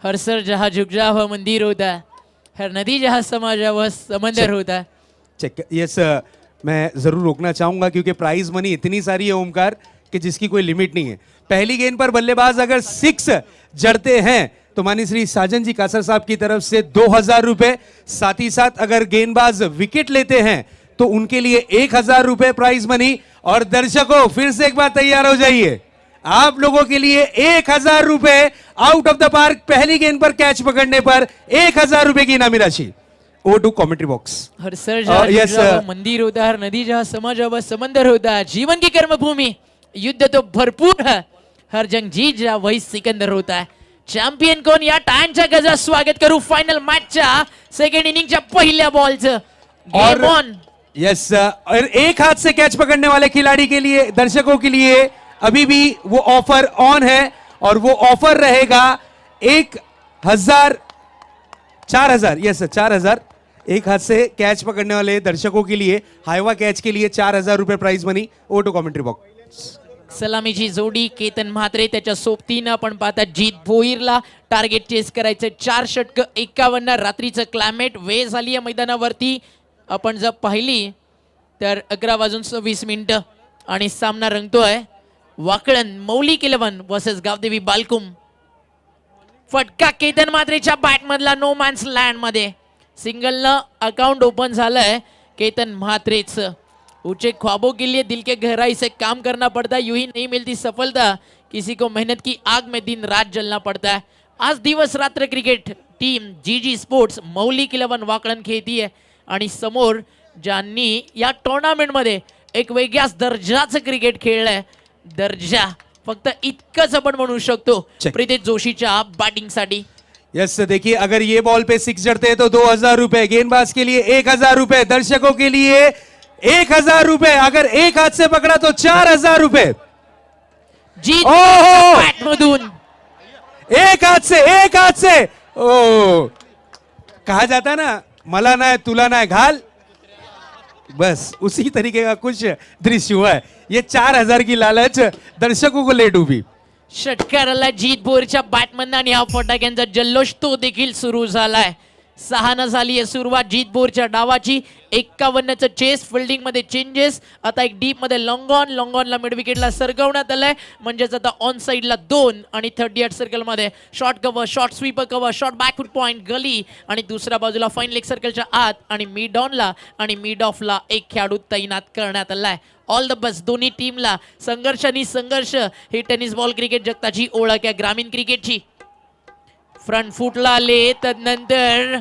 हर सर जहाँ झुक जा वह मंदिर होता है, हर नदी जहाँ समा जा वह समंदर होता है. चेक. यस, मैं जरूर रोकना चाहूंगा क्योंकि प्राइज मनी इतनी सारी है ओमकार कि जिसकी कोई लिमिट नहीं है. पहली गेंद पर बल्लेबाज अगर 6 जड़ते हैं तो मानी श्री साजन जी कासर साहब की तरफ से 2000 रुपए. साथ ही साथ अगर गेंदबाज विकेट लेते हैं तो उनके लिए 1000 रुपए प्राइज मनी. और दर्शकों फिर से एक बार तैयार हो जाइए, आप लोगों के लिए 1000 रुपए आउट ऑफ द पार्क. पहली गेंद पर कैच पकड़ने पर 1000 रुपए की इनामी राशि. Over to commentary box. हर सर जहाँ झुक yes, जा वह मंदिर होता है, हर नदी जहाँ समा जा वह समंदर होता है. जीवन की कर्मभूमी युद्ध तो भरपूर है, हर जंग जीत जा वही सिकंदर होता है. चॅम्पियन कोण या टाळ्यांच्या गजरात स्वागत करू फायनल मॅचच्या सेकंड इनिंगच्या पहिल्या बॉलचं. Game on. यस, और एक हाथ से कैच पकड़ने वाले खिलाड़ी के लिए, दर्शकों के लिए अभी भी वो ऑफर ऑन है और वो ऑफर रहेगा 1000, 4000. यस, 4000. एक हाथ से कैच पकड़ने वाले दर्शकों के लिए हाईवा कैच के लिए 4000 रुपए prize money. Over to commentary box. सलामीची जोडी केतन म्हात्रे त्याच्या सोबतीनं आपण पाहता जीत भोईरला टार्गेट चेस करायचं. 4 षटक 51. रात्रीचं क्लायमेट वेळ झाली आहे मैदानावरती. आपण जर पाहिली तर 11:26 आणि सामना रंगतोय वाकळण मौलिक 11 वर्सेस गावदेवी बालकुम. फटका केतन म्हात्रेच्या बॅट मधला नो मॅन्स लँड मध्ये. सिंगलनं अकाउंट ओपन झालंय केतन म्हात्रेचं. ऊंचे ख्वाबों के लिए दिल के गहराई से काम करना पड़ता है, यूं ही नहीं मिलती सफलता, किसी को मेहनत की आग में दिन रात जलना पड़ता है. आज दिवस रात्र क्रिकेट टीम जीजी स्पोर्ट्स मौलिक 11 वाकळण खेळती आहे आणि समोर ज्यांनी या टुर्नामेंटमध्ये एक वेगळ्याच दर्जाचं क्रिकेट खेळलंय. दर्जा फक्त इतकंच आपण म्हणू शकतो प्रीतेश जोशीच्या बॅटिंगसाठी. यस, देखिए अगर ये बॉल पे 6 जड़ते हैं तो 2000 रुपए. गेंदबाज के लिए 1000 रुपए. दर्शकों के लिए 1000 रुपए. अगर एक हाथ से पकड़ा तो 4000 रुपए. जीत ओहो! बॅट मधून एक हाथ से. ओ, कहा जाता ना, मला ना तुला ना घाल, बस उसी तरीके का कुछ दृश्य हुआ है. ये 4000 की लालच दर्शकों को ले डूबी. षटकाराला जीत भोईरच्या बॅटमधनं आणि हा फटाक्यांचा जल्लोष तो देखील सुरू झालाय. 6 झाली आहे सुरुवात जीत भोईरच्या डावाची. 51चं चेस फिल्डिंग मध्ये चेंजेस. आता एक डीप मध्ये लॉंग ऑनला मिड विकेटला सरकवण्यात आलंय. म्हणजेच आता ऑन साइडला 2 आणि 38 सर्कल मध्ये short cover, short sweeper cover, short backfoot point gully आणि दुसऱ्या बाजूला फाईन लेग सर्कलच्या आत आणि मिड ऑनला आणि मिड ऑफला एक खेळाडू तैनात करण्यात आलाय. ऑल द बेस्ट दोन्ही टीमला. संघर्ष आणि संघर्ष ही टेनिस बॉल क्रिकेट जगताची ओळख आहे ग्रामीण क्रिकेटची. फ्रंट फुटला आले तदनंतर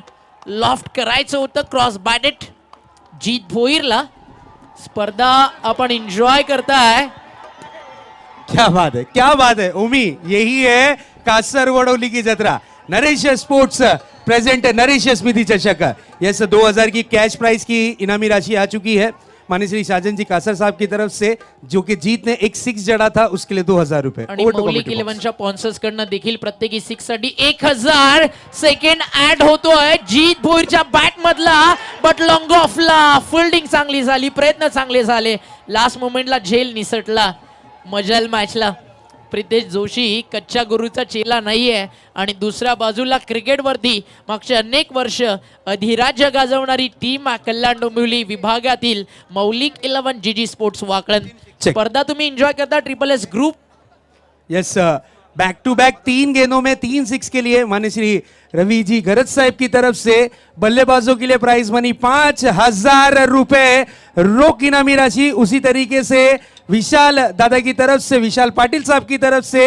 लॉफ्ट करायचं होतं क्रॉस बॅटेट. जीत भोईरला स्पर्धा आपण एंजॉय करताय. क्या बात है, क्या बात है उमी. यही है कासर वडोली की जत्रा. नरेश स्पोर्ट्स प्रेजेंट नरेश स्मृति चषक. यस, 2000 की कैश प्राइस की इनामी राशि आ चुकी है माननीय श्री साजन जी कासर साहब की तरफ से, जो कि जीत ने एक 6 जड़ा था उसके लिए 2000 रुपए. आणि मौलिक 11च्या स्पॉन्सर्स कडनं देखील प्रत्येकी 6 साठी 1000 सेकंड ऍड होतोय जीत भोईरच्या बॅट मधला. बट लॉंग ऑफला फिल्डिंग चांगली झाली, प्रयत्न चांगले झाले. लास्ट मोमेंटला झेल निसटला मजल मॅचला. प्रीतेश जोशी कच्च्या गुरुचा चेला नाहीये आणि दुसऱ्या बाजूला क्रिकेटवरती मागचे अनेक वर्ष अधिराज्य गाजवणारी टीम कल्याण डोंबिवली विभागातील मौलिक 11 जीजी स्पोर्ट्स वाकळण. स्पर्धा तुम्ही एंजॉय करता triple S group. Yes, back to back 3 गेंदों में 3 6 के लिए माननीय श्री रवि जी गरज साहब की तरफ से बल्लेबाजों के लिए प्राइज मनी 5000 रुपए रोक इनामी राशि. उसी तरीके से विशाल दादा की तरफ से, विशाल पाटिल साहब की तरफ से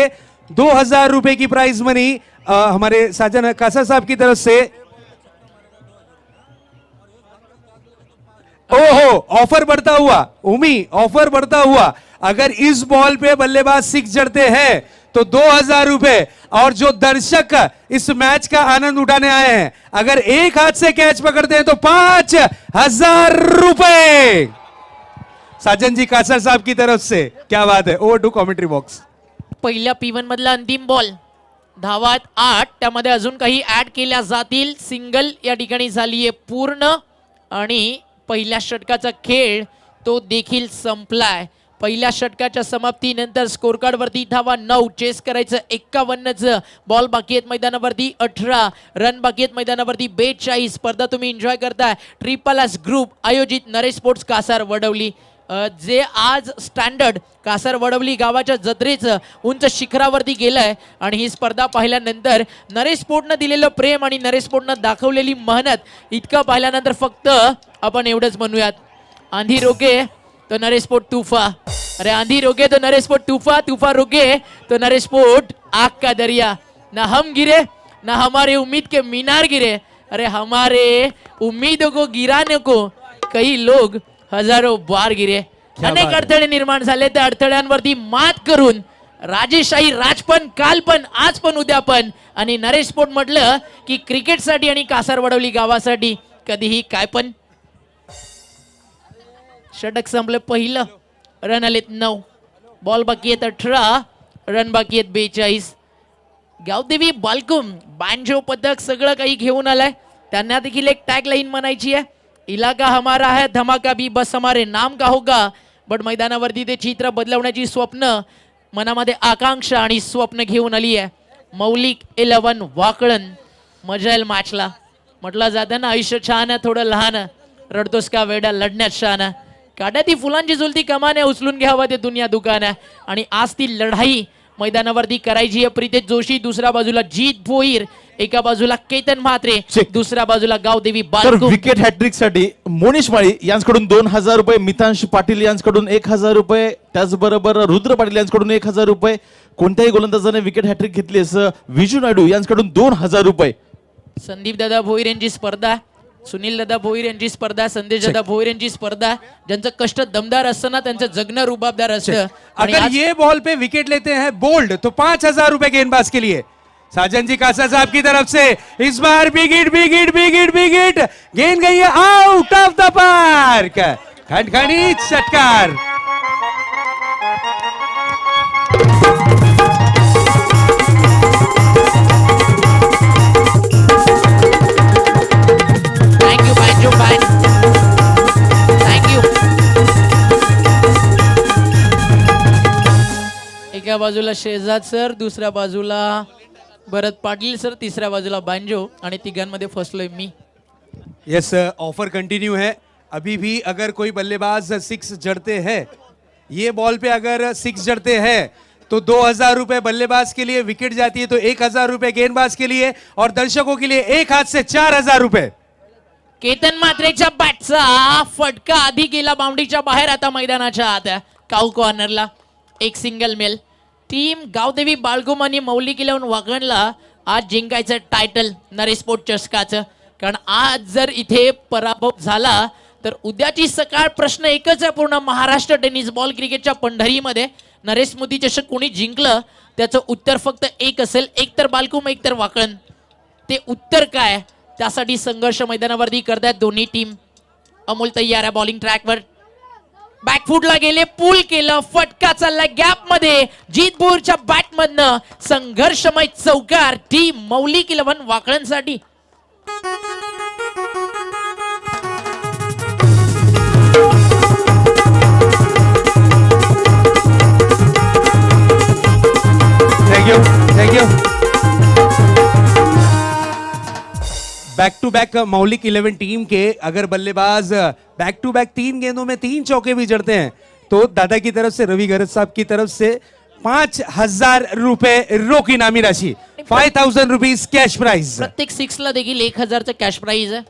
2000 रुपए की प्राइज मनी हमारे साजन कासर साहब की तरफ से. ओहो, ऑफर बढ़ता हुआ उमी, ऑफर बढ़ता हुआ. अगर इस बॉल पे बल्लेबाज 6 जड़ते हैं तो 2000 रुपए. और जो दर्शक इस मैच का आनंद उठाने आए हैं अगर एक हाथ से कैच पकड़ते हैं तो 5000 रुपए साजन जी कासर साहब की तरफ से. क्या बात है. Over to commentary box. पहिल्या P1 मधला अंतिम बॉल. धावात 8, त्यामध्ये अजून काही ऍड केल्या जातील. सिंगल या ठिकाणी झालीये पूर्ण आणि पहिल्या षटकाचा खेळ तो देखील संपलाय. पहिल्या षटकाच्या समाप्तीनंतर स्कोर कार्ड वरती धावा 9, चेस करायचं 51च, बॉल बाकी आहेत मैदानावरती 18, रन बाकी आहेत मैदानावरती 42. स्पर्धा तुम्ही एन्जॉय करताय ट्रिपल एस ग्रुप आयोजित नरेश स्पोर्ट्स कासार वडवली, जे आज स्टँडर्ड कासार वडवली गावाच्या जत्रेचं उंच शिखरावरती गेलंय. आणि ही स्पर्धा पाहिल्यानंतर नरेश स्पोर्टनं दिलेलं प्रेम आणि नरेश स्पोर्टनं दाखवलेली मेहनत इतकं पाहिल्यानंतर फक्त आपण एवढंच म्हणूयात, आंधी रोके तो नरेश स्पोर्ट तूफा, अरे आंधी रोके तो नरेश स्पोर्ट तूफा, तूफा रोके तो नरेश स्पोर्ट आग का दरिया, ना हम गिरे ना हमारे उम्मीद के मीनार गिरे, अरे हमारे उम्मीदों को गिराने को कई लोग हजारों बार गिरे. अनेक अडथळे निर्माण झाले, त्या अडथळ्यांवरती मात करून राजेशाही राजपण काल पण आज पण उद्या पण, आणि नरेश स्पोर्ट म्हटलं की क्रिकेटसाठी आणि कासार वडवली गावासाठी कधीही काय पण. षटक संपलं पहिलं, रन आलेत 9, बॉल बाकी आहेत 18, रन बाकी आहेत 42. गावदेवी बालकुम बांजो पदक सगळं काही घेऊन आलाय, त्यांना देखील एक टॅग लाईन म्हणायची आहे, इलाका हमारा है धमाका भी बस हमारे नाम का होगा. बट मैदानावरती ते चित्र बदलवण्याची स्वप्न, मनामध्ये आकांक्षा आणि स्वप्न घेऊन आली आहे. मौलिक 11 वाकळण, मजा येईल मॅचला. म्हटलं जातं ना आयुष्य छान आहे थोडं लहान, रडतोस का वेडा लढण्यात शान, काढ्या ती फुलांची झुलती कमान आहे, उचलून घ्यावं ते दुनिया दुकान आहे. आणि आज ती लढाई मैदानावरती करायची आहे. प्रितेश जोशी दुसऱ्या बाजूला जीत भोईर, एका बाजूला केतन म्हात्रे, दुसऱ्या बाजूला गावदेवी तर बालकुम. विकेट हॅट्रिक साठी मोनिश माळी यांच्याकडून 2000 रुपये, मितांश पाटील यांच्याकडून 1000 रुपये, त्याचबरोबर रुद्र पाटील यांच्याकडून 1000 रुपये. कोणत्याही गोलंदाजाने विकेट हॅट्रिक घेतली असं विजू नायडू यांच्याकडून 2000 रुपये. संदीप दादा भोईर यांची स्पर्धा, सुनील दादा भोईर यांची स्पर्धा, संदेश दादा भोईर यांची स्पर्धा. ज्यांचं कष्ट दमदार असतं ना त्यांचं जगणं रुबाबदार असतं. आणि अगर आज ये बॉल पे विकेट लेते हैं बोल्ड तो 5000 रुपए गेंदबाज के लिए. साजन जी कासा साहब की तरफ से इस बार big hit big hit big hit big hit, गेंद गई है आउट ऑफ द पार्क, खटखटी षटकार. थँक्यू बांजो बाय, थँक्यू. एका बाजूला शेजाद सर, दुसऱ्या बाजूला भरत पाटील सर, तिसऱ्या बाजूला बांजो, आणि तिघांमध्ये फसलोय मी. यस, ऑफर कंटिन्यू है. अभी भी अगर कोई बल्लेबाज 6 जड़ते हैं, ये बॉल पे अगर 6 जड़ते हैं तो 2000 रुपए बल्लेबाज के लिए, विकेट जाती है तो 1000 रुपए गेंदबाज के लिए, और दर्शकों के लिए एक हाथ से 4000 रुपए. केतन म्हात्रेच्या बॅटचा फटका आधी गेला बाउंड्रीच्या बाहेर, आता मैदानाच्या आत काऊ कॉर्नरला. एक सिंगल मेल. टीम गावदेवी बाळगुम आणि मौलिक 11 वागणला आज जिंकायचं टायटल नरेश स्पोर्ट चषकाचं. कारण आज जर इथे पराभव झाला तर उद्याची सकाळ प्रश्न एकच आहे पूर्ण महाराष्ट्र टेनिस बॉल क्रिकेटच्या पंढरीमध्ये. नरेश स्मृती चषक कोणी जिंकलं त्याचं उत्तर फक्त एक असेल, एक तर बालकुम एक तर वाकळण. ते उत्तर काय त्यासाठी संघर्ष मैदानावरती करतायत दोन्ही टीम. अमोल तयार आहे बॉलिंग ट्रॅकवर, बॅकफुटला गेले, पूल केलं, फटका चालला गॅप मध्ये. जीत भोईरच्या बॅटमधनं संघर्षमय चौकार टीम मौलिक 11 वाकळणसाठी. Thank you. Back to back Maulik 11 team के अगर बल्लेबाज बैक टू बैक 3 गेंदों में 3 चौके भी जड़ते हैं तो दादा की तरफ से, रवि गरज साहब की तरफ से 5000 रुपए रोक इनामी राशि, 5000 रुपीज कैश प्राइज. प्रत्येक 6ला देखील 1000चं कॅश प्राइज आहे.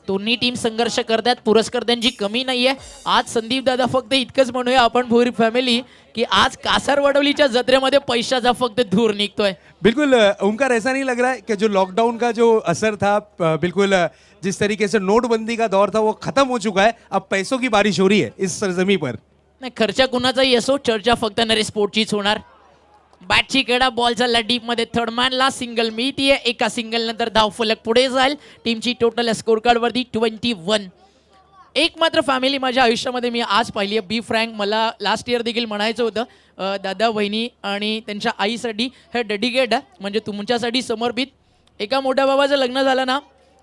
दोन्ही टीम संघर्ष करतात, पुरस्कर्त्यांची कमी नाहीये. आज संदीप दादा फक्त इतकंच म्हणूया आपण भोईर फॅमिली की आज कासार वडवलीच्या जत्रेमध्ये पैशाचा फक्त धूर निघतोय. बिल्कुल ओमकार, ऐसा नहीं लग रहा है कि जो लॉकडाउन का जो असर था, बिल्कुल जिस तरीके से नोटबंदी का दौर था वो खत्म हो चुका है, अब पैसों की बारिश हो रही है इस सरजमी पर. नाही, खर्चा कुणाचाही असो, चर्चा फक्त नरेश स्पोर्टचीच होणार. बॅटची कडा, बॉलचा लडीप मध्ये थर्डमॅनला सिंगल मिळतीये. एका सिंगल नंतर धाव फलक पुढे जाईल. टीमची टोटल स्कोर कार्ड वरती 21. एक मात्र फॅमिली माझ्या आयुष्यामध्ये मी आज पाहिली आहे, बी फ्रँक. मला लास्ट इयर देखील म्हणायचं होतं दादा वहिनी आणि त्यांच्या आईसाठी हे डेडिकेट आहे, म्हणजे तुमच्यासाठी समर्पित. एका मोठ्या बाबाचं लग्न झालं ना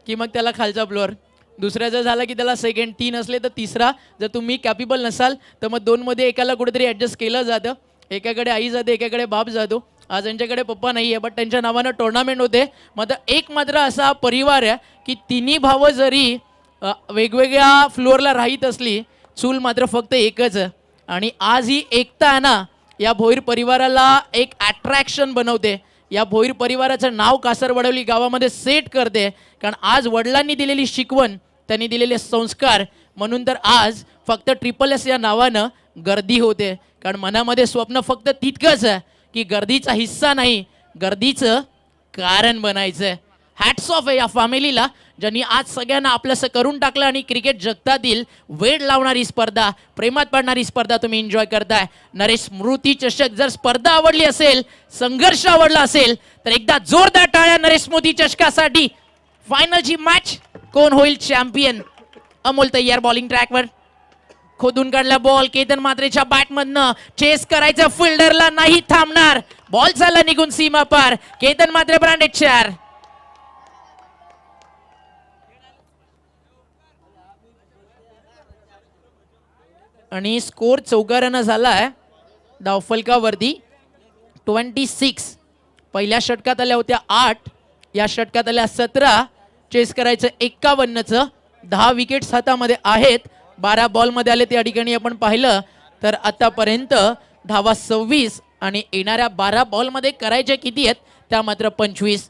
की मग त्याला खालचा फ्लोअर, दुसऱ्या जर झाला की त्याला सेकंड, 3 असले तर तिसरा. जर तुम्ही कॅपेबल नसाल तर मग 2 मध्ये एकाला कुठेतरी ॲडजस्ट केलं जातं. एकाकडे आई जाते, एकाकडे बाप जातो. आज यांच्याकडे पप्पा नाही आहे, बट त्यांच्या नावानं टुर्नामेंट होते. मात्र एक मात्र असा परिवार आहे की तिन्ही भावं जरी वेगवेगळ्या फ्लोअरला राहत असली, चूल मात्र फक्त एकच आहे. आणि आज ही एकता आहे ना, या भोईर परिवाराला एक अट्रॅक्शन बनवते. या भोईर परिवाराचं नाव कासरवडवली गावामध्ये सेट करते. कारण आज वडिलांनी दिलेली शिकवण, त्यांनी दिलेले संस्कार, म्हणून तर आज फक्त SSS या नावानं गर्दी होते. कारण मनामध्ये स्वप्न फक्त तितकंच आहे की गर्दीचा हिस्सा नाही, गर्दीचं कारण बनायचं. हॅट्स ऑफ आहे या फॅमिलीला, ज्यांनी आज सगळ्यांना आपलंसं करून टाकलं आणि क्रिकेट जगतातील वेळ लावणारी स्पर्धा, प्रेमात पडणारी स्पर्धा तुम्ही एन्जॉय करताय. नरेश स्मृती चषक जर स्पर्धा आवडली असेल, संघर्ष आवडला असेल, तर एकदा जोरदार टाळ्या नरेश स्मृती चषकासाठी. फायनलची मॅच, कोण होईल चॅम्पियन? अमोल तयार बॉलिंग ट्रॅकवर, खोदून काढला बॉल केतन म्हात्रेच्या बॅटमधनं. चेस करायचं, फिल्डरला नाही थांबणार. बॉल झाला निघून सीमा पार. केतन म्हात्रे ब्रँडेड 4. आणि स्कोर 4 रन झालाय धावफलकावरती. 26. पहिल्या षटकात आल्या होत्या 8, या षटकात आल्या 17. चेस करायचं 51चं. 10 विकेट्स हातामध्ये आहेत. 12 बॉलमध्ये आले त्या ठिकाणी आपण पाहिलं तर आतापर्यंत धावा 26 आणि येणाऱ्या 12 बॉलमध्ये करायचे किती आहेत त्या मात्र 25.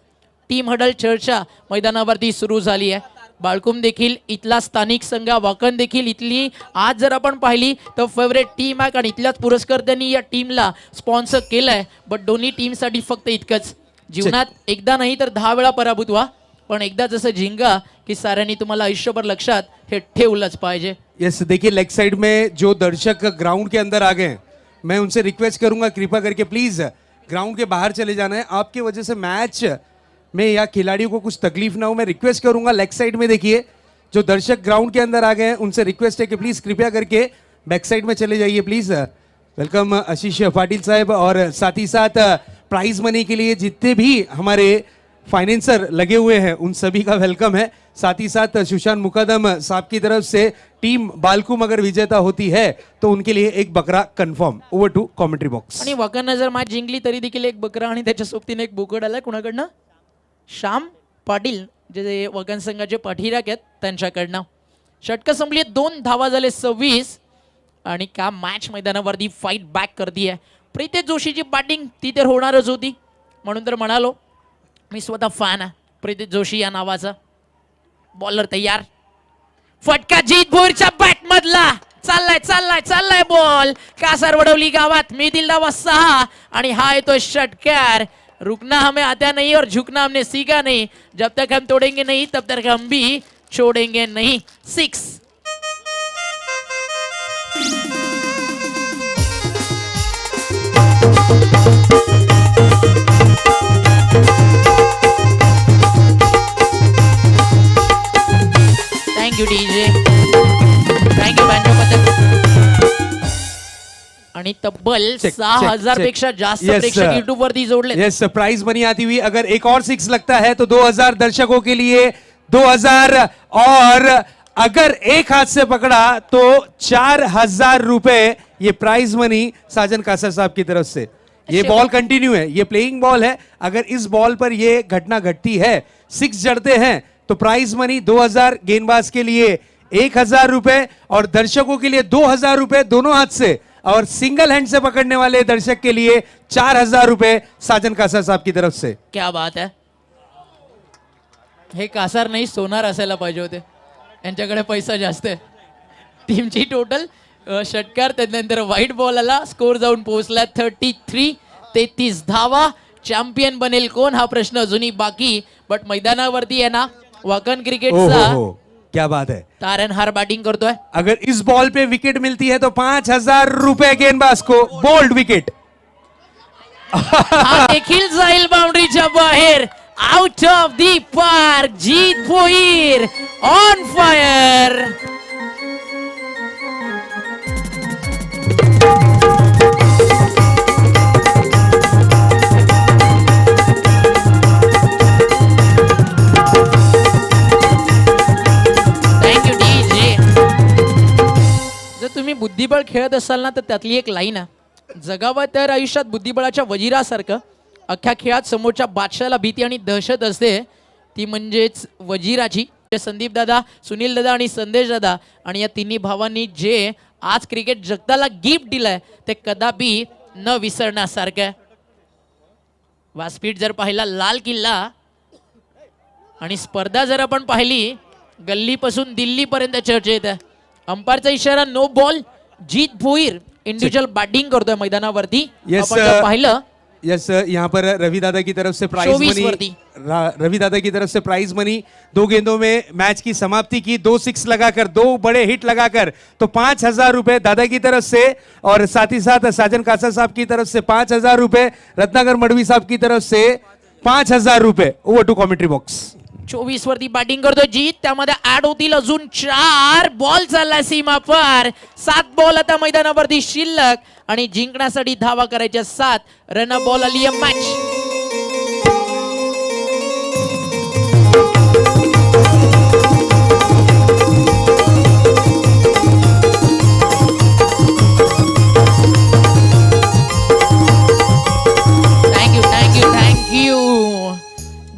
टीम हडल चर्चा मैदानावरती सुरू झाली आहे. बाळकुम देखील इथला स्थानिक संघ, वाकण देखील इथली आज जर आपण पाहिली तर फेवरेट टीम आहे. कारण इथल्याच पुरस्कर्त्यांनी या टीमला स्पॉन्सर केलंय. बट दोन्ही टीमसाठी फक्त इतकंच, जीवनात एकदा नाही तर 10 वेळा पराभूत व्हा, पण एकदा जसं जिंका की साऱ्यांनी तुम्हाला आयुष्यभर लक्षात हे ठेवलंच पाहिजे. यस, देखिए लेग साइड में जो दर्शक ग्राउंड के अंदर आ गए हैं, मैं उनसे रिक्वेस्ट करूंगा कृपा करके प्लीज ग्राउंड के बाहर चले जाना है. आपकी वजह से मैच में या खिलाड़ियों को कुछ तकलीफ ना हो. मैं रिक्वेस्ट करूंगा लेग साइड में देखिए जो दर्शक ग्राउंड के अंदर आ गए हैं उनसे रिक्वेस्ट है कि प्लीज कृपया करके बैक साइड में चले जाइए प्लीज. वेलकम आशीष पाटिल साहब, और साथ ही साथ प्राइज मनी के लिए जितने भी हमारे फाइनेंसर लगे हुए हैं उन सभी का वेलकम है. साथ ही साथ सुशांत मुकदम साहब की तरफ से टीम बालकुम अगर विजेता होती है तो उनके लिए एक बकरा confirm. Over to commentary box. आणि वाकांना जर मॅच जिंकली तरी देखील एक बकरा आणि त्याच्या सोबतीने एक बोकड आलाय. कुणाकडनं? श्याम पाटील, जे वाकण संघाचे पाठीराख आहेत त्यांच्याकडनं. षटकं संपली, 2 धावा झाले 26. आणि का मॅच मैदानावरती फाईट बॅक करती आहे. प्रीतेश जोशीची बॅटिंग ती तर होणारच होती, म्हणून तर म्हणालो मी स्वतः फॅन आहे प्रीतेश जोशी या नावाचा. बॉलर तयार, फटका जीत भोईरच्या बॅट मधला. चाललाय चाललाय चाललाय बॉल. कासारवडवली गावात मिळतील धावा 6 आणि हा येतो षटकार. रुकना हमें आता नहीं और झुकना हमने सीखा नहीं. जब तक हम तोड़ेंगे नहीं तब तक हम भी छोड़ेंगे नहीं. 6. थँक्यू डीजे, थँक्यू बँजो पथक. आणि तब्बल 6000 पेक्षा जास्त प्रेक्षक YouTube वरती जोडले. यस, प्राइज मनी आती हुई. अगर एक और 6 लगता है तो 2000 दर्शकों के लिए 2000, और अगर एक हाथ से पकड़ा तो 4000 रुपए ये प्राइज मनी साजन कासर साहब की तरफ से. ये बॉल कंटिन्यू है, ये प्लेइंग बॉल है. अगर इस बॉल पर ये घटना घटती है, 6 जड़ते हैं तो प्राइज मनी 2000, गेंदबाज के लिए 1000 रुपए और दर्शकों के लिए 2000 रुपए दोनों हाथ से, और सिंगल हैंड से पकड़ने वाले दर्शक के लिए 4000 रुपए साजन कासर साहब की तरफ से. क्या बात है. हे कासार नाही सोनार असायला पाहिजे होते, यांच्याकडे पैसा जास्त आहे. टीमची टोटल षटकार, त्यानंतर व्हाईट बॉल आला. स्कोर जाऊन पोहोचला 33. 33 धावा. चॅम्पियन बनेल कोण हा प्रश्न अजूनही बाकी. बट मैदानावरती आहे ना वाकण क्रिकेटचा क्या बात है. तारणहार बॅटिंग करतोय. अगर इस बॉल पे विकेट मिलती है तो 5000 रुपए गेंदबाज को. Bowled wicket. हा देखील जाईल बाउंड्रीच्या बाहेर. Out of the park. Jeet Bhoir on fire. खेळत असाल ना तर त्यातली एक लाईन आहे, जगावं तर आयुष्यात बुद्धिबळाच्या वजिरासारखं, अख्ख्या खेळात समोरच्या बादशाला भीती आणि दहशत असते, ती म्हणजेच वजिराची. संदीप दादा, सुनील दादा आणि संदेश दादा आणि या तिन्ही भावांनी जे आज क्रिकेट जगताला गिफ्ट दिलंय ते कदापि न विसरण्यासारखं. व्यासपीठ जर पाहिला लाल किल्ला आणि स्पर्धा जर आपण पाहिली गल्लीपासून दिल्लीपर्यंत चर्चेत आहे. अंपायरचा इशारा नो बॉल. जीत भोईर इंडिव्हिज्युअल बॅटिंग करतोय मैदानावरती. Yes, आपण जर पाहिलं यस यहाँ पर रवि दादा की तरफ से प्राइज 24 मनी, वर्दी। रवि दादा की तरफ से प्राइज मनी, 2 गेंदों में मैच की समाप्ति की, 2 6 लगाकर, 2 बड़े हिट लगाकर, तो 5,000 रुपए दादा की तरफ से और साथ ही साथ साजन कासर साहब की तरफ से 5,000 रुपए, रत्नाकर मडवी साहब की तरफ से 5,000 रुपए. Over to commentary box. 24 वरती बॅटिंग करतोय जीत. त्यामध्ये ऍड होतील अजून 4 बॉल. चालला सीमा पार. 7 बॉल आता मैदानावरती शिल्लक आणि जिंकण्यासाठी धावा करायच्या 7 रन बॉल आली आहे मॅच. थँक्यू.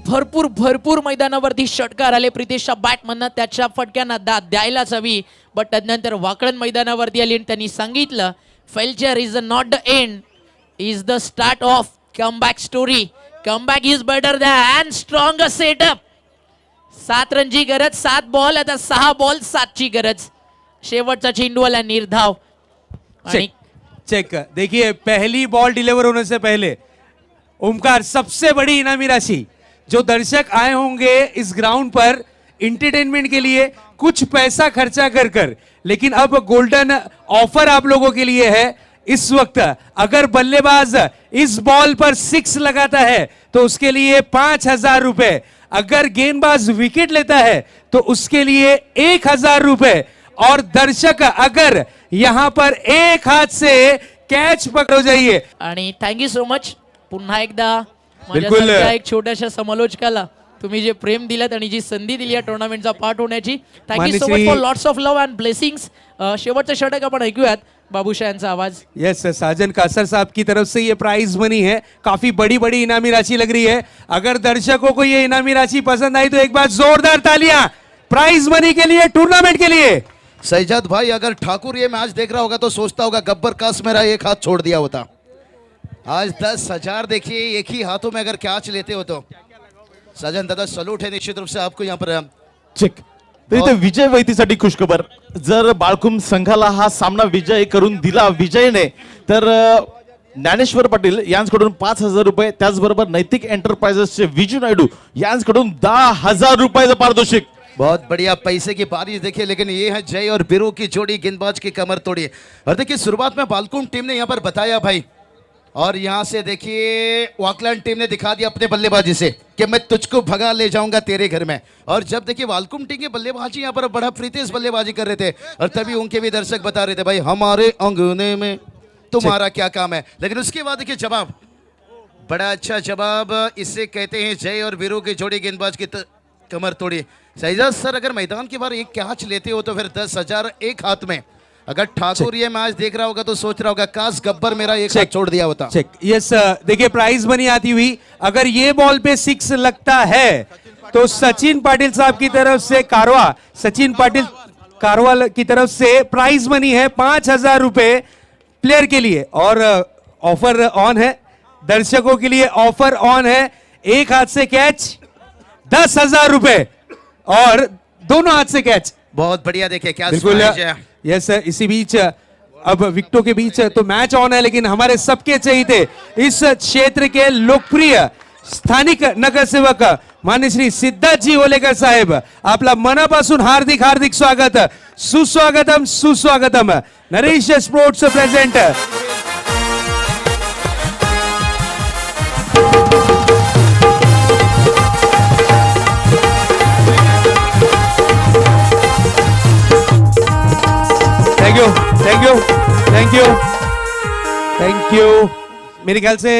भरपूर भरपूर मैदानावरती षटकार आले. प्रितेशच्या बॅटमधनं त्याच्या फटक्यांना दाद द्यायलाच हवी, बट त्यानंतर वाकळण मैदानावरती आली आणि त्यांनी सांगितलं failure is not the end, is the start of comeback story. Comeback is better than strong setup. 7 रनची गरज, 7 बॉल, आता 6 बॉल 7ची गरज. शेवटचा चेंडू आला निर्धाव. आणि चेक देखिए, पहली बॉल डिलीवर होने से पहले ओमकार, सबसे बड़ी इनामी राशि जो दर्शक आए होंगे इस ग्राउंड पर एंटरटेनमेंट के लिए, कुछ पैसा खर्चा कर कर, लेकिन अब गोल्डन ऑफर आप लोगों के लिए है. इस वक्त अगर बल्लेबाज इस बॉल पर 6 लगाता है तो उसके लिए 5,000 रुपए, अगर गेंदबाज विकेट लेता है तो उसके लिए 1,000 रुपए, और दर्शक अगर यहां पर एक हाथ से कैच पकड़ जाइए. आणि थँक्यू सो मच. पुन्हा एकदा बिलकुल. माझ्या एक छोट्याशा समालोचकाला तुम्ही जे प्रेम दिलात आणि जी संधी दिली या टुर्नामेंटचा पार्ट होण्याची, thank you so much for lots of love and blessings. शेवटचं षटक आपण ऐकूयात बाबूशाह यांचा आवाज. यस, साजन कासर साहब की तरफ से ये प्राइज मनी है, काफी बड़ी बड़ी इनामी राशि लग रही है. अगर दर्शकों को ये इनामी राशि पसंद आई तो एक बार जोरदार तालियां प्राइज मनी के लिए, टूर्नामेंट के लिए. सैजाद भाई, अगर ठाकुर ये मैच देख रहा होगा तो सोचता होगा गब्बर काश मेरा एक हाथ छोड़ दिया होता. आज 10,000 देखिए एक ही हाथों में अगर कैच लेते हो तो. सजन दादा सलूट है निश्चित रूप से आपको यहाँ पर. चेक. तर इथे विजय वैतीसाठी खुशखबर. जर बाळकुम संघाला हा सामना विजय करून दिला विजयने, तर ज्ञानेश्वर पाटील यांच्याकडून 5,000 रुपये, त्याचबरोबर नैतिक एंटरप्राइजेसचे विजू नायडू यांच्याकडून 10,000 रुपयाचं पारितोषिक. बहुत बढ़िया पैसे की बारिश देखिए, लेकिन ये है जय और बिरू की जोड़ी, गेंदबाज की कमर तोड़ी. और देखिए शुरुआत में बालकुम टीम ने यहाँ पर बताया भाई, और यहाँ से देखिए वाकलैंड टीम ने दिखा दिया अपने बल्लेबाजी से कि मैं तुझको भगा ले जाऊंगा तेरे घर में. और जब देखिए वालकुम टीम के बल्लेबाजी यहाँ पर बड़ा प्रीतेश बल्लेबाजी कर रहे थे, और तभी उनके भी दर्शक बता रहे थे भाई हमारे अंगने में तुम्हारा क्या काम है. लेकिन उसके बाद देखिए जवाब, बड़ा अच्छा जवाब. इससे कहते हैं जय और वीरू की जोड़ी, गेंदबाज की कमर तोड़ी. सैजाद सर, अगर मैदान के बाहर एक कैच लेते हो तो फिर 10,000 एक हाथ में. अगर ठाकुर ये मैच देख रहा होगा तो सोच रहा होगा काश गब्बर मेरा एक हाथ छोड़ दिया होता. चेक. यस, देखिए प्राइज मनी आती हुई, अगर ये बॉल पे 6 लगता है तो सचिन पाटिल साहब की तरफ से कारवा, सचिन पाटिल कारवा की तरफ से प्राइज मनी है 5,000 रुपए प्लेयर के लिए. और ऑफर ऑन है, दर्शकों के लिए ऑफर ऑन है. एक हाथ से कैच 10,000 रुपए और दोनों हाथ से कैच. बहुत बढ़िया. देखिए क्या बिल्कुल. स्मैश है. यस, इसी बीच अब विकेटों के बीच तो मैच ऑन है, लेकिन हमारे सबके चहेते इस क्षेत्र के लोकप्रिय स्थानिक नगरसेवक मान्य श्री सिद्धार्थ जी ओलेकर साहेब, आपला मनापासून हार्दिक हार्दिक स्वागत, सुस्वागतम सुस्वागतम. Naresh sports present. Thank you thank you thank you thank you. मेरे ख्याल से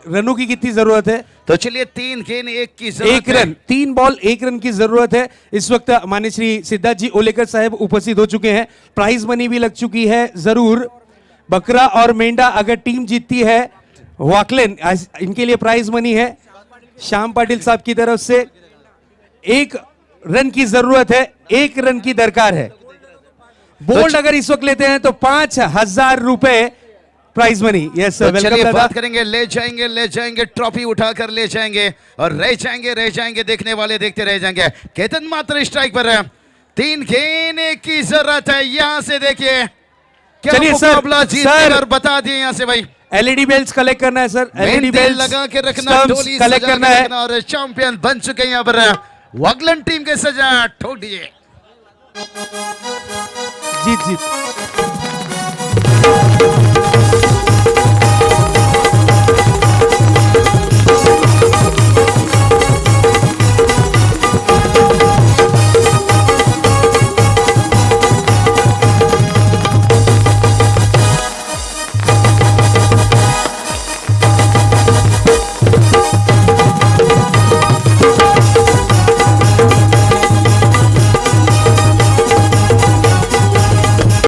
रनों की कितनी जरूरत है? तो चलिए 3 गेंद 1 की एक जरूरत है। रन, 3 बॉल 1 रन की जरूरत है। इस वक्त माननीय श्री सिद्धार्थ जी ओलेकर साहब उपस्थित हो चुके हैं। प्राइज मनी भी लग चुकी है जरूर। बकरा और मेंढा अगर टीम जीतती है वाकलेन, इनके लिए प्राइज मनी है श्याम पाटिल साहब की तरफ से। 1 रन की जरूरत है, 1 रन की दरकार है। बोल्ड अगर इस वक्त लेते हैं तो 5,000 रुपए प्राइज मनी। यस तो चलिए वेलकम बात करेंगे, ले जाएंगे ट्रॉफी उठाकर ले जाएंगे और रह जाएंगे देखने वाले देखते रह जाएंगे। केतन मात्र स्ट्राइक पर है, 3 गेंद 1 की जरूरत है। यहां से देखिए क्या चलिए सर, मुकाबला जीतने सर। और बता दिए यहां से भाई। एलईडी बेल्स कलेक्ट करना है सर, एलईडी मेन बेल्स लगा के रखना, डोली कलेक्ट करना है। और चैंपियन बन चुके हैं यहाँ पर वागलन टीम के सजा ठोक दिए। जीत